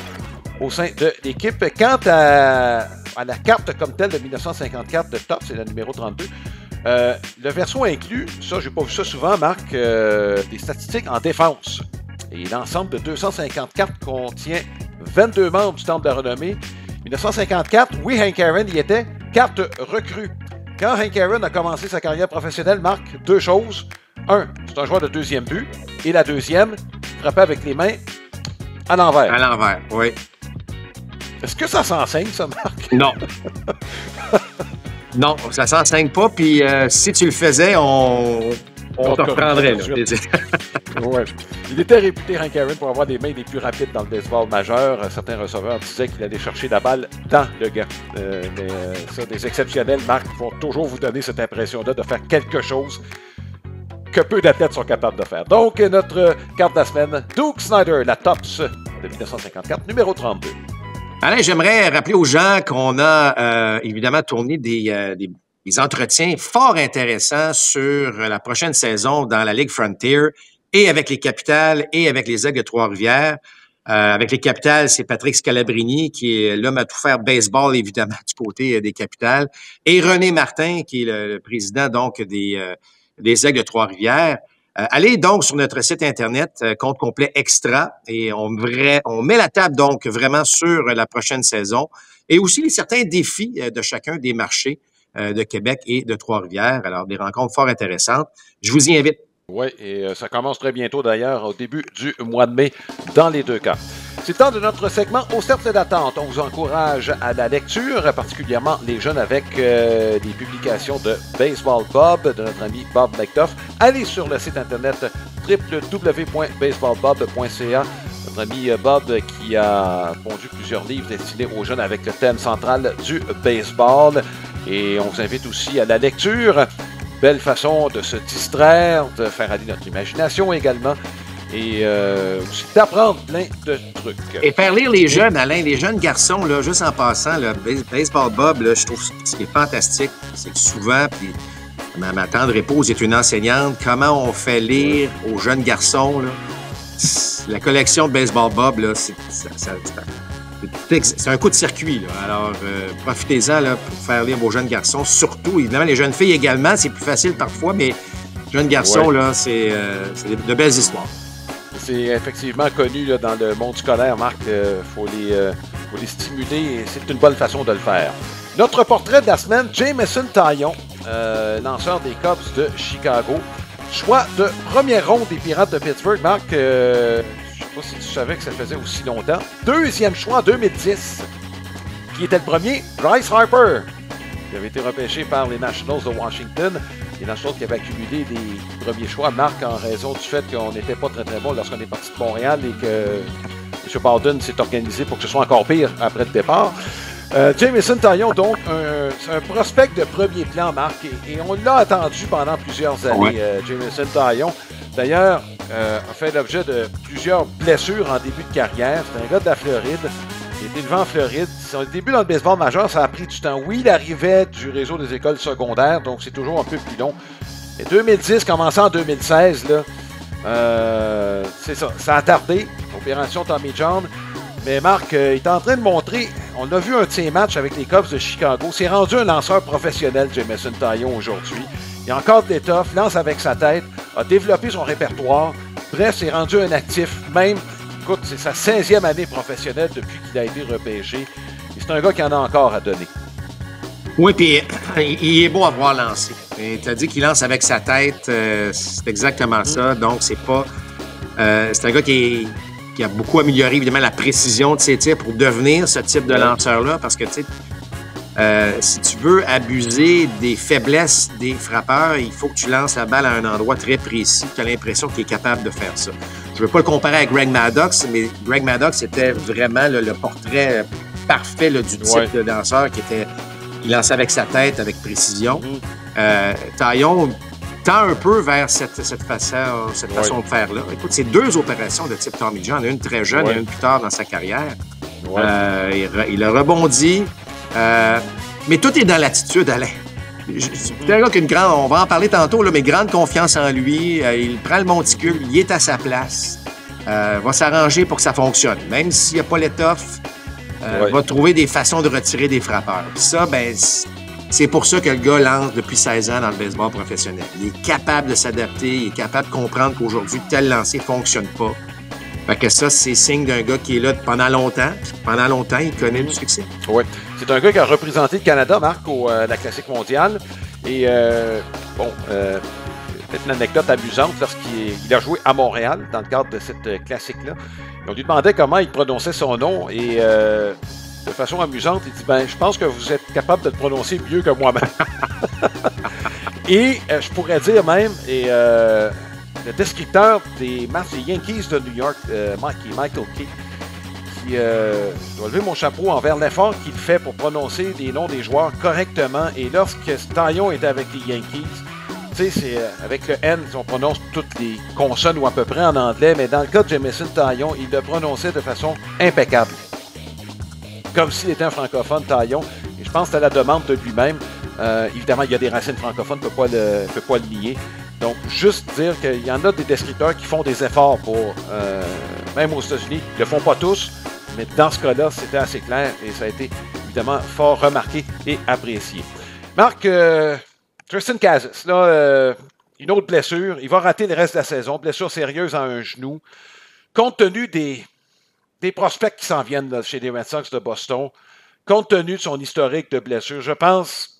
au sein de l'équipe. Quant à la carte comme telle de 1954 de Top, c'est la numéro 32, le verso inclut, ça, j'ai pas vu ça souvent, Marc, des statistiques en défense. Et l'ensemble de 250 cartes contient 22 membres du Temple de la Renommée. 1954, oui, Hank Aaron y était, carte recrue. Quand Hank Aaron a commencé sa carrière professionnelle, Marc, deux choses. Un, c'est un joueur de deuxième but. Et la deuxième, frapper avec les mains à l'envers. À l'envers, oui. Est-ce que ça s'enseigne, ça, Marc? Non. Non, ça s'enseigne pas. Puis si tu le faisais, on te reprendrait. Ouais. Il était réputé, Hank Aaron, pour avoir des mains les plus rapides dans le baseball majeur. Certains receveurs disaient qu'il allait chercher la balle dans le gant. Mais ça, des exceptionnels, Marc, vont toujours vous donner cette impression-là de faire quelque chose que peu d'athlètes sont capables de faire. Donc, notre carte de la semaine, Duke Snider, la Topps de 1954, numéro 32. Alain, j'aimerais rappeler aux gens qu'on a évidemment tourné des entretiens fort intéressants sur la prochaine saison dans la Ligue Frontier et avec les Capitales et avec les Aigles de Trois-Rivières. Avec les Capitales, c'est Patrick Scalabrini qui est l'homme à tout faire baseball, évidemment, du côté des Capitales. Et René Martin, qui est le président donc des Aigles de Trois-Rivières. Allez donc sur notre site Internet, compte complet extra, et on met la table donc vraiment sur la prochaine saison et aussi certains défis de chacun des marchés de Québec et de Trois-Rivières. Alors, des rencontres fort intéressantes. Je vous y invite. Oui, et ça commence très bientôt d'ailleurs, au début du mois de mai, dans les deux cas. C'est le temps de notre segment au cercle d'attente. On vous encourage à la lecture, particulièrement les jeunes avec des publications de Baseball Bob, de notre ami Bob McDuff. Allez sur le site internet www.baseballbob.ca. Notre ami Bob qui a pondu plusieurs livres destinés aux jeunes avec le thème central du baseball. Et on vous invite aussi à la lecture. Belle façon de se distraire, de faire aller notre imagination également. Et aussi d'apprendre plein de trucs. Et faire lire les jeunes, Alain, les jeunes garçons, là, juste en passant, là, Baseball Bob, là, je trouve ce qui est fantastique, c'est que souvent, puis ma tendre épouse est une enseignante, comment on fait lire aux jeunes garçons, là, la collection de Baseball Bob, là, c'est un coup de circuit. Là. Alors, profitez-en là, pour faire lire vos jeunes garçons, surtout, évidemment, les jeunes filles également, c'est plus facile parfois, mais jeunes garçons, là, c'est de belles histoires. C'est effectivement connu là, dans le monde scolaire, Marc. Faut les stimuler et c'est une bonne façon de le faire. Notre portrait de la semaine, Jameson Taillon, lanceur des Cubs de Chicago. Choix de première ronde des Pirates de Pittsburgh. Marc, je ne sais pas si tu savais que ça faisait aussi longtemps. Deuxième choix en 2010. Qui était le premier? Bryce Harper, qui avait été repêché par les Nationals de Washington. Les Nationals qui avaient accumulé des premiers choix, Marc, en raison du fait qu'on n'était pas très très bon lorsqu'on est parti de Montréal et que M. Bowden s'est organisé pour que ce soit encore pire après le départ. Jameson Taillon, donc, c'est un prospect de premier plan, Marc, et on l'a attendu pendant plusieurs années, Jameson Taillon. D'ailleurs, a fait l'objet de plusieurs blessures en début de carrière. C'est un gars de la Floride. Il était élevé en Floride. Son début dans le baseball majeur, ça a pris du temps. Oui, il arrivait du réseau des écoles secondaires, donc c'est toujours un peu plus long. Et 2010, commençant en 2016, là, c'est ça. Ça a tardé, opération Tommy John. Mais Marc, il est en train de montrer, on a vu un de ses matchs avec les Cubs de Chicago. C'est rendu un lanceur professionnel, Jameson Taillon, aujourd'hui. Il a encore de l'étoffe, lance avec sa tête, a développé son répertoire. Bref, c'est rendu un actif, même. Écoute, c'est sa 16e année professionnelle depuis qu'il a été repêché. Et c'est un gars qui en a encore à donner. Oui, puis il est beau à voir lancer. Tu as dit qu'il lance avec sa tête. C'est exactement ça. Donc, c'est pas... c'est un gars qui a beaucoup amélioré, évidemment, la précision de ses tirs pour devenir ce type de lanceur-là. Parce que, tu sais, si tu veux abuser des faiblesses des frappeurs, il faut que tu lances la balle à un endroit très précis. Tu as l'impression qu'il est capable de faire ça. Je ne veux pas le comparer à Greg Maddux, mais Greg Maddux était vraiment le portrait parfait là, du type de lanceur il lançait avec sa tête, avec précision. Taillon tend un peu vers cette façon de faire-là. Écoute, c'est 2 opérations de type Tommy John, une très jeune et une plus tard dans sa carrière. Il a rebondi. Mais tout est dans l'attitude, Alain. C'est un gars qui a une grande, on va en parler tantôt, là, mais grande confiance en lui. Il prend le monticule, il est à sa place. Va s'arranger pour que ça fonctionne. Même s'il n'y a pas l'étoffe, va trouver des façons de retirer des frappeurs. Puis ça, ben, c'est pour ça que le gars lance depuis 16 ans dans le baseball professionnel. Il est capable de s'adapter, il est capable de comprendre qu'aujourd'hui, tel lancer ne fonctionne pas. Fait que ça, c'est signe d'un gars qui est là pendant longtemps. Pendant longtemps, il connaît du succès. Oui. C'est un gars qui a représenté le Canada, Marc, la Classique mondiale. Et, peut-être une anecdote amusante lorsqu'il a joué à Montréal dans le cadre de cette classique-là. On lui demandait comment il prononçait son nom et de façon amusante, il dit « Ben, je pense que vous êtes capable de le prononcer mieux que moi-même. » Et je pourrais dire même, le descripteur des matchs des Yankees de New York, Michael Kay, qui doit lever mon chapeau envers l'effort qu'il fait pour prononcer les noms des joueurs correctement. Et lorsque Taillon était avec les Yankees, tu sais, c'est avec le N, on prononce toutes les consonnes ou à peu près en anglais, mais dans le cas de Jameson Taillon, il le prononçait de façon impeccable. Comme s'il était un francophone, Taillon. Et je pense que c'était la demande de lui-même. Évidemment, il y a des racines francophones, ne peut pas le nier. Donc, juste dire qu'il y en a des descripteurs qui font des efforts pour, même aux États-Unis, ils ne le font pas tous, mais dans ce cas-là, c'était assez clair et ça a été évidemment fort remarqué et apprécié. Marc, Triston Casas, là, une autre blessure, il va rater le reste de la saison, blessure sérieuse à un genou. Compte tenu des prospects qui s'en viennent là, chez les Red Sox de Boston, compte tenu de son historique de blessure, je pense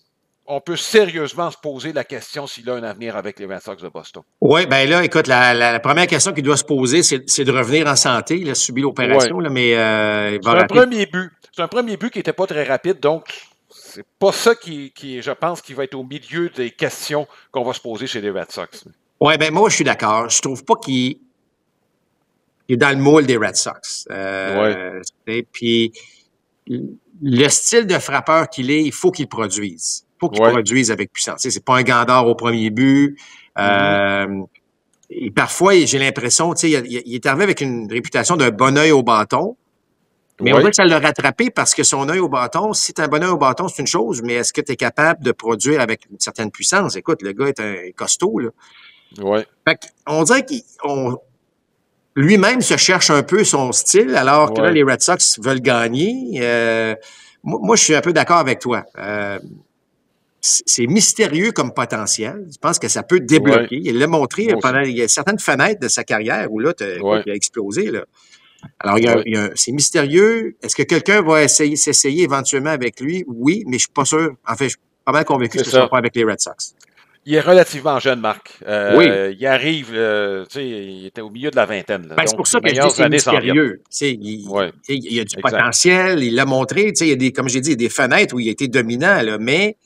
on peut sérieusement se poser la question s'il a un avenir avec les Red Sox de Boston. Oui, bien là, écoute, la première question qu'il doit se poser, c'est de revenir en santé. Il a subi l'opération, là, mais il va rater. C'est un premier but qui n'était pas très rapide, donc c'est pas ça qui, je pense, qui va être au milieu des questions qu'on va se poser chez les Red Sox. Oui, bien moi, je suis d'accord. Je trouve pas qu'il il est dans le moule des Red Sox. Puis, le style de frappeur qu'il est, il faut qu'il produise. Il faut qu'il produise avec puissance. C'est pas un gandard au premier but. Et parfois, j'ai l'impression, il est arrivé avec une réputation d'un bon œil au bâton. Mais on dirait que ça l'a rattrapé parce que son œil au bâton, si tu as un bon œil au bâton, c'est une chose, mais est-ce que tu es capable de produire avec une certaine puissance? Écoute, le gars est un costaud, là. Fait on dirait qu'il lui-même se cherche un peu son style, alors que là, les Red Sox veulent gagner. Moi, je suis un peu d'accord avec toi. C'est mystérieux comme potentiel. Je pense que ça peut débloquer. Il l'a montré pendant il y a certaines fenêtres de sa carrière où là, il a explosé, là. Alors, c'est mystérieux. Est-ce que quelqu'un va s'essayer éventuellement avec lui? Oui, mais je suis pas sûr. En fait, je suis pas mal convaincu que ce ne sera pas avec les Red Sox. Il est relativement jeune, Marc. Il arrive, il était au milieu de la vingtaine. Ben, c'est pour ça que je dis que c'est mystérieux. Il y a du potentiel, il l'a montré. Il y a comme j'ai dit, il y a des fenêtres où il a été dominant, là, mais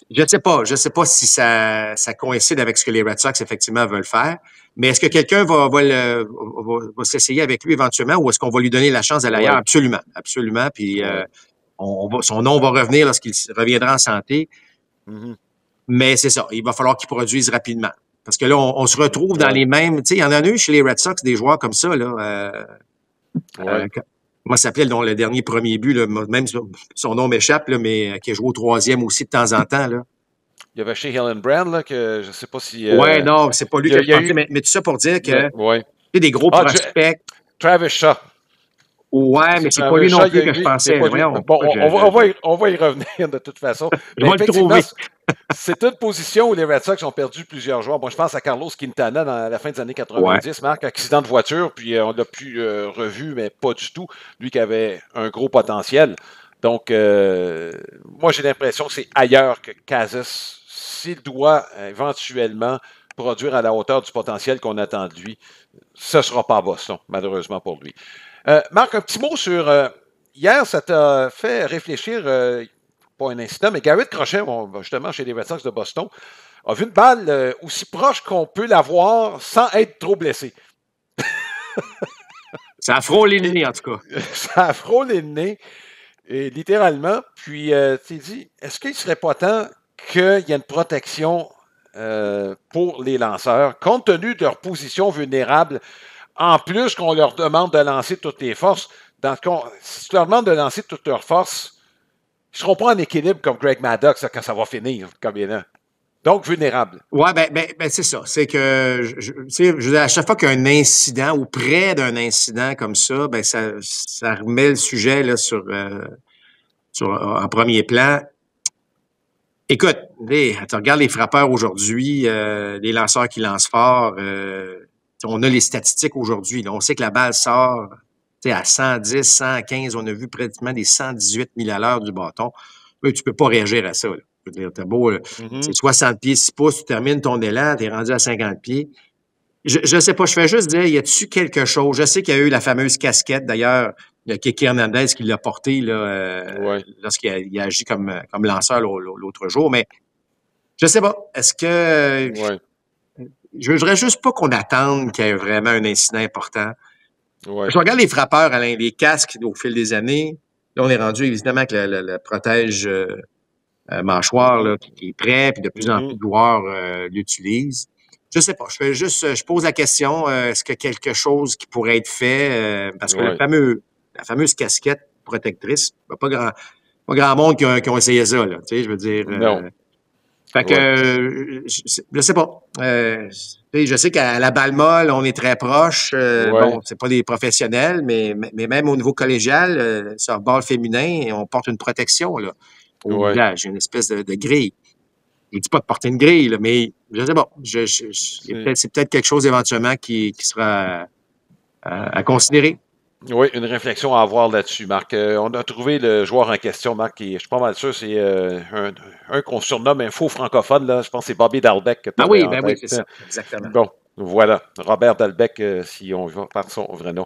je ne sais pas si ça coïncide avec ce que les Red Sox, effectivement, veulent faire. Mais est-ce que quelqu'un va s'essayer avec lui éventuellement ou est-ce qu'on va lui donner la chance d'aller ailleurs? Absolument. Absolument. Puis son nom va revenir lorsqu'il reviendra en santé. Mais c'est ça. Il va falloir qu'il produise rapidement. Parce que là, on se retrouve dans les mêmes. Tu sais, il y en a eu chez les Red Sox des joueurs comme ça, là. Comment ça s'appelait le dernier premier but, là, même son nom m'échappe, là, mais qui a joué au troisième aussi de temps en temps, là. Il y avait chez Helen Brand, là, que je ne sais pas si. Non, c'est pas lui qui a pensé, mais tout ça pour dire que. C'est des gros prospects. Travis Shaw. Ouais, mais c'est pas lui non plus que je pensais. On va y revenir de toute façon. Je vais le trouver. C'est une position où les Red Sox ont perdu plusieurs joueurs. Bon, je pense à Carlos Quintana dans la fin des années 90, Marc, accident de voiture, puis on l'a plus revu, mais pas du tout. Lui qui avait un gros potentiel. Donc, moi, j'ai l'impression que c'est ailleurs que Casas, s'il doit éventuellement produire à la hauteur du potentiel qu'on attend de lui, ce ne sera pas à Boston, malheureusement pour lui. Marc, un petit mot sur... hier, ça t'a fait réfléchir, pas un incident, mais Garrett Crochet, justement, chez les Red Sox de Boston, a vu une balle aussi proche qu'on peut l'avoir sans être trop blessé. Ça a frôlé le nez, en tout cas. Ça a frôlé le nez, et littéralement. Puis, tu t'es dit, est-ce qu'il ne serait pas temps qu'il y ait une protection pour les lanceurs, compte tenu de leur position vulnérable, en plus qu'on leur demande de lancer toutes les forces? Si tu leur demandes de lancer toutes leurs forces, ils ne seront pas en équilibre comme Greg Maddux quand ça va finir, comme il est là. Donc, vulnérable. Oui, ben c'est ça. C'est que, à chaque fois qu'il y a un incident ou près d'un incident comme ça, ben ça remet le sujet là, en premier plan. Écoute, tu regardes les frappeurs aujourd'hui, les lanceurs qui lancent fort, on a les statistiques aujourd'hui. On sait que la balle sort à 110, 115. On a vu pratiquement des 118 000 à l'heure du bâton. Tu ne peux pas réagir à ça. Là. Je veux dire, t'as beau, c'est 60 pieds, 6 pouces, tu termines ton élan, tu es rendu à 50 pieds. Je ne sais pas, je fais juste dire, y a-tu quelque chose? Je sais qu'il y a eu la fameuse casquette, d'ailleurs, il y a Kiki Hernandez qui l'a portée lorsqu'il a agi comme lanceur l'autre jour, mais je sais pas. Est-ce que... Je voudrais juste pas qu'on attende qu'il y ait vraiment un incident important. Je regarde les frappeurs, Alain, les casques au fil des années. Là, on est rendu évidemment avec le protège mâchoire là, qui est prêt, puis de plus en plus de joueurs l'utilisent. Je sais pas. Je pose la question, est-ce que quelque chose qui pourrait être fait, parce que la fameuse casquette protectrice, pas grand monde qui ont essayé ça, là. Tu sais, je veux dire. Non. Fait que, je sais pas. Je sais qu'à la balle molle, on est très proche. Bon, c'est pas des professionnels, mais même au niveau collégial, sur le ball féminin, on porte une protection, là. Au village, une espèce de grille. Je ne dis pas de porter une grille, là, mais je sais pas. C'est peut-être quelque chose éventuellement qui sera à considérer. Oui, une réflexion à avoir là-dessus, Marc. On a trouvé le joueur en question, Marc, qui, je suis pas mal sûr, c'est un qu'on surnomme un faux francophone, là. Je pense que c'est Bobby Dalbec. Oui, c'est ça, exactement. Bon, voilà, Robert Dalbec, si on va par son vrai nom.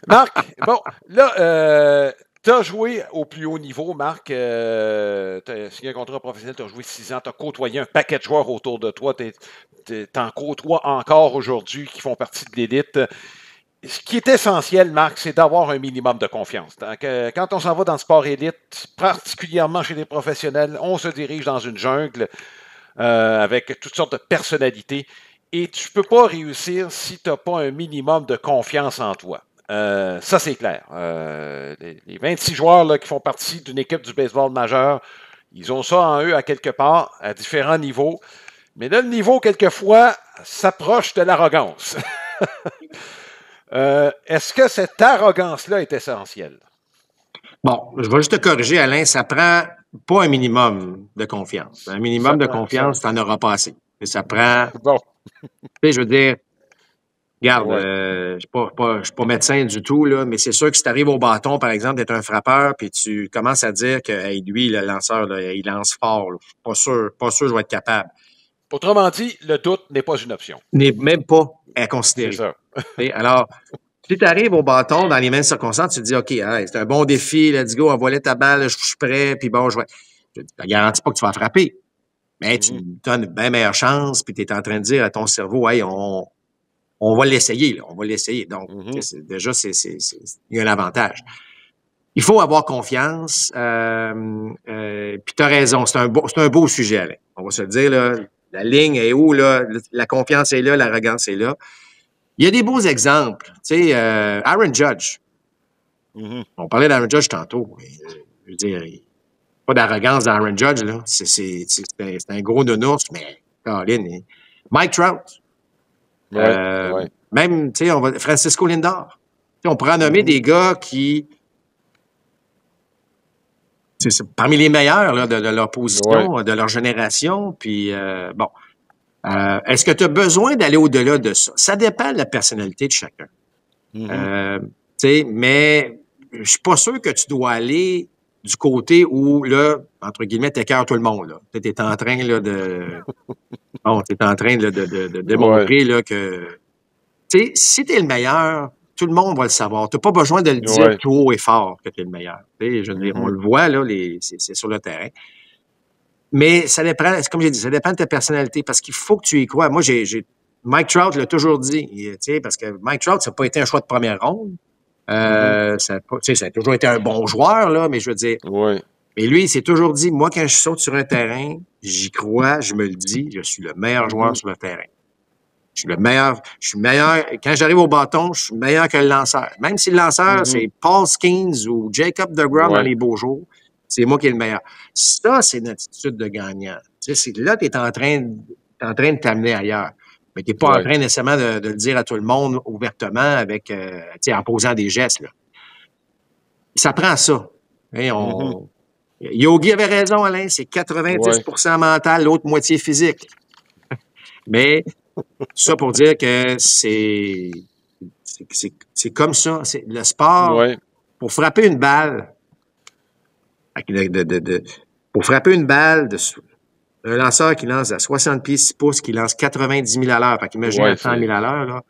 Marc, bon, là, tu as joué au plus haut niveau, Marc. Tu as signé un contrat professionnel, tu as joué 6 ans, tu as côtoyé un paquet de joueurs autour de toi. Tu en côtoies encore aujourd'hui qui font partie de l'élite. ce qui est essentiel, Marc, c'est d'avoir un minimum de confiance. Donc, quand on s'en va dans le sport élite, particulièrement chez les professionnels, on se dirige dans une jungle avec toutes sortes de personnalités. Et tu ne peux pas réussir si tu n'as pas un minimum de confiance en toi. Ça, c'est clair. Les 26 joueurs là, qui font partie d'une équipe du baseball majeur, ils ont ça en eux à quelque part, à différents niveaux. Mais là, le niveau, quelquefois, s'approche de l'arrogance. Est-ce que cette arrogance-là est essentielle? Bon, je vais juste te corriger, Alain. Ça prend pas un minimum de confiance. Un minimum de confiance, tu n'en auras pas assez. Et ça prend... Bon. Tu sais, je veux dire... Regarde, Ouais. je suis pas médecin du tout, là, mais c'est sûr que si tu arrives au bâton, par exemple, d'être un frappeur, puis tu commences à dire que hey, lui, le lanceur, là, il lance fort. Là. Pas sûr que je vais être capable. Autrement dit, le doute n'est pas une option. N'est même pas à considérer. C'est ça. Alors, si tu arrives au bâton dans les mêmes circonstances, tu te dis OK, hein, c'est un bon défi, let's go, envoie ta balle, je suis prêt, puis bon, je te garantis pas que tu vas frapper. Mais tu donnes une bien meilleure chance, puis tu es en train de dire à ton cerveau, hey, on va l'essayer, là, on va l'essayer. Donc, déjà, il y a un avantage. Il faut avoir confiance. Puis tu as raison, c'est un beau sujet, Alain. On va se le dire, là, la ligne est où, là? La confiance est là, l'arrogance est là. Il y a des beaux exemples. Tu sais, Aaron Judge. On parlait d'Aaron Judge tantôt. Je veux dire, pas d'arrogance d'Aaron Judge, là. C'est un gros nounours, mais Colin, Mike Trout. Ouais. Même, tu sais, Francisco Lindor. T'sais, on pourrait nommer des gars qui... C'est parmi les meilleurs là, de leur position, de leur génération. Puis, bon. Est-ce que tu as besoin d'aller au-delà de ça? Ça dépend de la personnalité de chacun. Mais je suis pas sûr que tu dois aller du côté où, là, entre guillemets, t'écœures tout le monde. Tu es en train là, de... Bon, tu es en train là, de démontrer là, que... Tu sais, si tu es le meilleur, tout le monde va le savoir. Tu n'as pas besoin de le dire tout haut et fort que tu es le meilleur. Je veux dire, on le voit, là, c'est sur le terrain. Mais ça dépend, comme j'ai dit, ça dépend de ta personnalité parce qu'il faut que tu y crois. Moi, Mike Trout l'a toujours dit, parce que Mike Trout, ça n'a pas été un choix de première ronde. Ça a toujours été un bon joueur, là, mais je veux dire. Mais lui, il s'est toujours dit, moi, quand je saute sur un terrain, j'y crois, je me le dis, je suis le meilleur joueur sur le terrain. Je suis meilleur. Quand j'arrive au bâton, je suis meilleur que le lanceur. Même si le lanceur, c'est Paul Skeens ou Jacob deGrom dans les beaux jours, c'est moi qui est le meilleur. Ça, c'est une attitude de gagnant. Tu sais, là, tu es en train de t'amener ailleurs. Mais tu n'es pas en train nécessairement de le dire à tout le monde ouvertement avec, en posant des gestes. Là. Ça prend ça. Yogi avait raison, Alain, c'est 90% mental, l'autre moitié physique. Mais tout ça pour dire que c'est comme ça. Le sport, pour frapper une balle, pour frapper une balle un lanceur qui lance à 60 pieds 6 pouces, qui lance 90 000 à l'heure, fait qu'imagine à 100 000 à l'heure, là,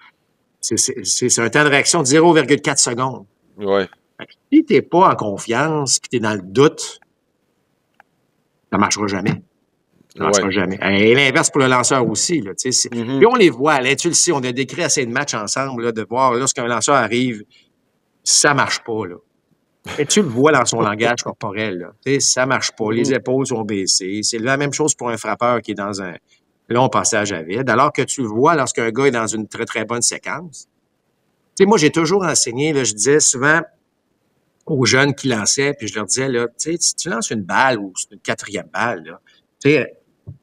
c'est un temps de réaction de 0,4 secondes. Si tu n'es pas en confiance, puis tu es dans le doute, ça ne marchera jamais. Ça ne marchera jamais. Et l'inverse pour le lanceur aussi. Là, puis on les voit, Alain, tu le sais, on a décrit assez de matchs ensemble, là, de voir lorsqu'un lanceur arrive, ça ne marche pas. Là. Et tu le vois dans son langage corporel. Là. Ça ne marche pas. Les épaules sont baissées. C'est la même chose pour un frappeur qui est dans un long passage à vide. Alors que tu le vois lorsqu'un gars est dans une très, très bonne séquence. Moi, j'ai toujours enseigné, là, je disais souvent aux jeunes qui lançaient, puis je leur disais, là, si tu lances une balle ou une quatrième balle, là,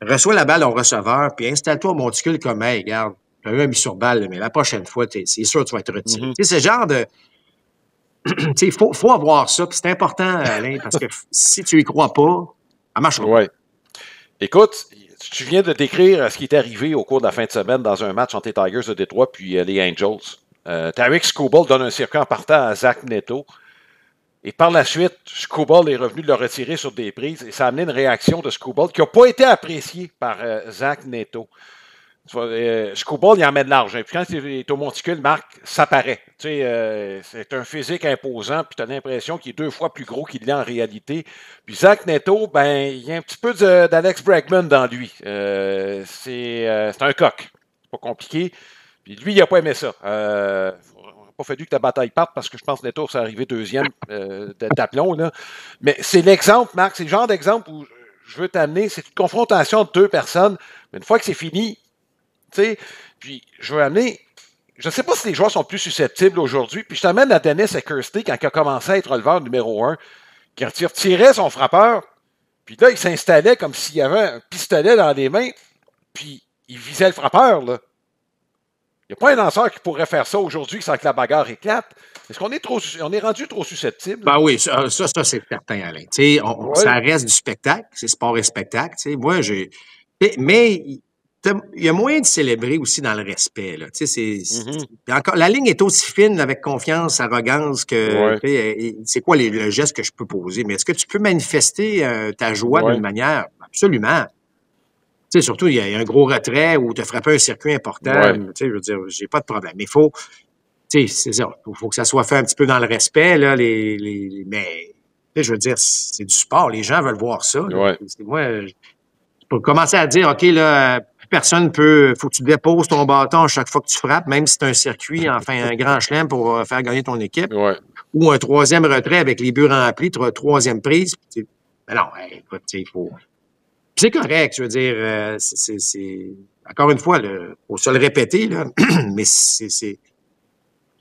reçois la balle au receveur, puis installe-toi au monticule comme, hey, regarde, j'ai eu un mis sur balle, mais la prochaine fois, c'est sûr que tu vas être retiré. C'est ce genre de... Il faut avoir ça, puis c'est important, Alain, parce que si tu y crois pas, ça marche pas. Écoute, tu viens de décrire ce qui est arrivé au cours de la fin de semaine dans un match entre les Tigers de Détroit puis les Angels. Tarik Skubal donne un circuit en partant à Zach Neto. Et par la suite, Skubal est revenu de le retirer sur des prises et ça a amené une réaction de Skubal qui n'a pas été appréciée par Zach Neto. Skubal, il emmène large. Puis quand il est au monticule, Marc, ça paraît. C'est un physique imposant, puis tu as l'impression qu'il est 2 fois plus gros qu'il l'est en réalité. Puis Zach Neto, ben, il y a un petit peu d'Alex Bregman dans lui. C'est un coq. C'est pas compliqué. Puis lui, il n'a pas aimé ça. Pas pas fallu que la bataille parte parce que je pense que Neto, c'est arrivé deuxième d'aplomb. Là. Mais c'est l'exemple, Marc, c'est le genre d'exemple où je veux t'amener, c'est une confrontation de deux personnes, mais une fois que c'est fini, tu sais, puis je veux amener, je ne sais pas si les joueurs sont plus susceptibles aujourd'hui, puis je t'amène à Dennis Eckersley quand il a commencé à être releveur numéro 1, qui retirait son frappeur, puis là, il s'installait comme s'il y avait un pistolet dans les mains, puis il visait le frappeur, là. Il n'y a pas un lanceur qui pourrait faire ça aujourd'hui sans que la bagarre éclate. Est-ce qu'on est rendu trop susceptible? Ben oui, ça c'est certain, Alain. Ça reste du spectacle, c'est sport et spectacle. Moi, mais il y a moyen de célébrer aussi dans le respect. Là. Encore, la ligne est aussi fine avec confiance, arrogance que c'est quoi le geste que je peux poser. Mais est-ce que tu peux manifester ta joie d'une manière? Absolument. Surtout, il y a un gros retrait où tu as frappé un circuit important. Je veux dire, j'ai pas de problème. Mais il faut, c'est ça. Il faut que ça soit fait un petit peu dans le respect, là, mais, je veux dire, c'est du sport. Les gens veulent voir ça. Moi, je peux commencer à dire, OK, là, personne peut, faut que tu déposes ton bâton à chaque fois que tu frappes, même si c'est un circuit, enfin, un grand chelem pour faire gagner ton équipe. Ou un troisième retrait avec les buts remplis, troisième prise. Mais non, écoute, il faut. C'est correct, je veux dire, c'est encore une fois, il faut se le répéter, là, mais c'est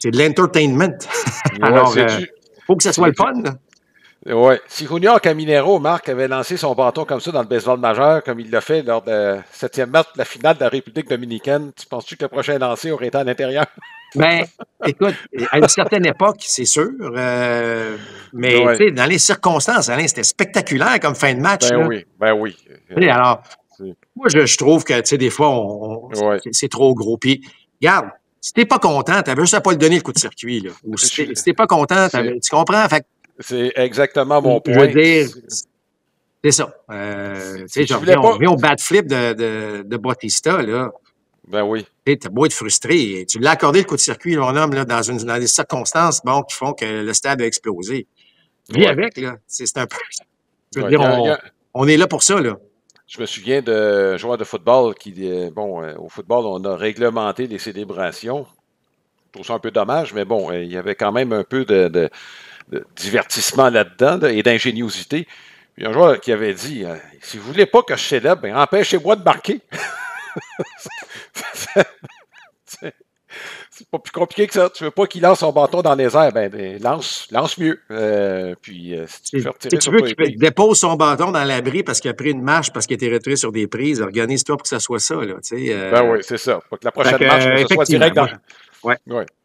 de l'entertainment. Alors, il faut que ça soit le fun. Oui. Si Junior Caminero, Marc, avait lancé son bâton comme ça dans le baseball majeur, comme il l'a fait lors de la 7e match de la finale de la République dominicaine, tu penses-tu que le prochain lancé aurait été à l'intérieur? Ben, écoute, à une certaine époque, c'est sûr, mais dans les circonstances, Alain, c'était spectaculaire comme fin de match. Ben oui. Alors, moi, je trouve que, des fois, c'est trop gros. Puis, regarde, si t'es pas content, t'avais juste à pas le donner le coup de circuit, là. Ou si t'es pas content, tu comprends? Fait, c'est exactement mon point. Je veux dire, c'est ça. On vient au bad flip de Bautista, là. Ben oui. T'as beau être frustré. Tu l'as accordé le coup de circuit, mon homme, là, dans des circonstances qui font que le stade a explosé. Vis avec, là. C'est un peu. Je veux dire, on est là pour ça, là. Je me souviens de joueurs de football qui, au football, on a réglementé les célébrations. Je trouve ça un peu dommage, mais bon, il y avait quand même un peu de divertissement là-dedans et d'ingéniosité. Puis un joueur qui avait dit, si vous voulez pas que je célèbre, ben empêchez-moi de marquer. C'est pas plus compliqué que ça. Tu veux pas qu'il lance son bâton dans les airs, lance mieux. Si tu veux retirer tu veux qu'il dépose son bâton dans l'abri parce qu'il a pris une marche, parce qu'il a été retiré sur des prises, organise-toi pour que ça soit ça. Là, Ben oui, c'est ça. Pour que la prochaine marche, ça soit direct dans... Oui.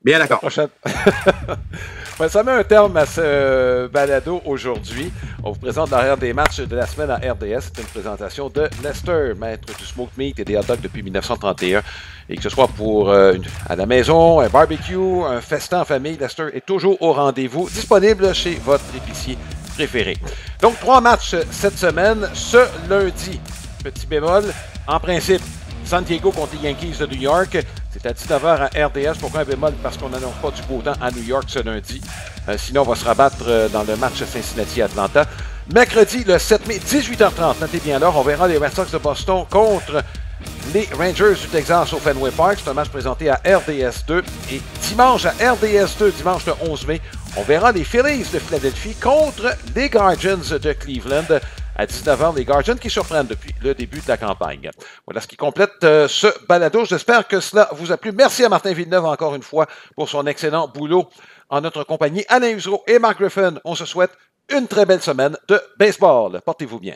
Bien d'accord. Ça met un terme à ce balado aujourd'hui. On vous présente l'arrière des matchs de la semaine à RDS. C'est une présentation de Lester, maître du smoked meat et des hot dogs depuis 1931. Et que ce soit pour à la maison, un barbecue, un festin en famille, Lester est toujours au rendez-vous, disponible chez votre épicier préféré. Donc, 3 matchs cette semaine. Ce lundi, petit bémol, en principe, San Diego contre les Yankees de New York. C'est à 19h à RDS. Pourquoi un bémol? Parce qu'on n'annonce pas du beau temps à New York ce lundi. Sinon, on va se rabattre dans le match Cincinnati-Atlanta. Mercredi, le 7 mai, 18h30. Notez bien l'heure. On verra les Red Sox de Boston contre les Rangers du Texas au Fenway Park. C'est un match présenté à RDS 2. Et dimanche à RDS 2, dimanche le 11 mai, on verra les Phillies de Philadelphie contre les Guardians de Cleveland. À 19h, les Guardians qui surprennent depuis le début de la campagne. Voilà ce qui complète ce balado. J'espère que cela vous a plu. Merci à Martin Villeneuve encore une fois pour son excellent boulot en notre compagnie. Alain Usereau et Mark Griffin, on se souhaite une très belle semaine de baseball. Portez-vous bien.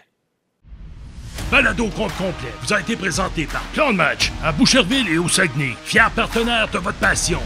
Balado compte complet vous a été présenté par Plan de Match à Boucherville et au Saguenay, fiers partenaires de votre passion.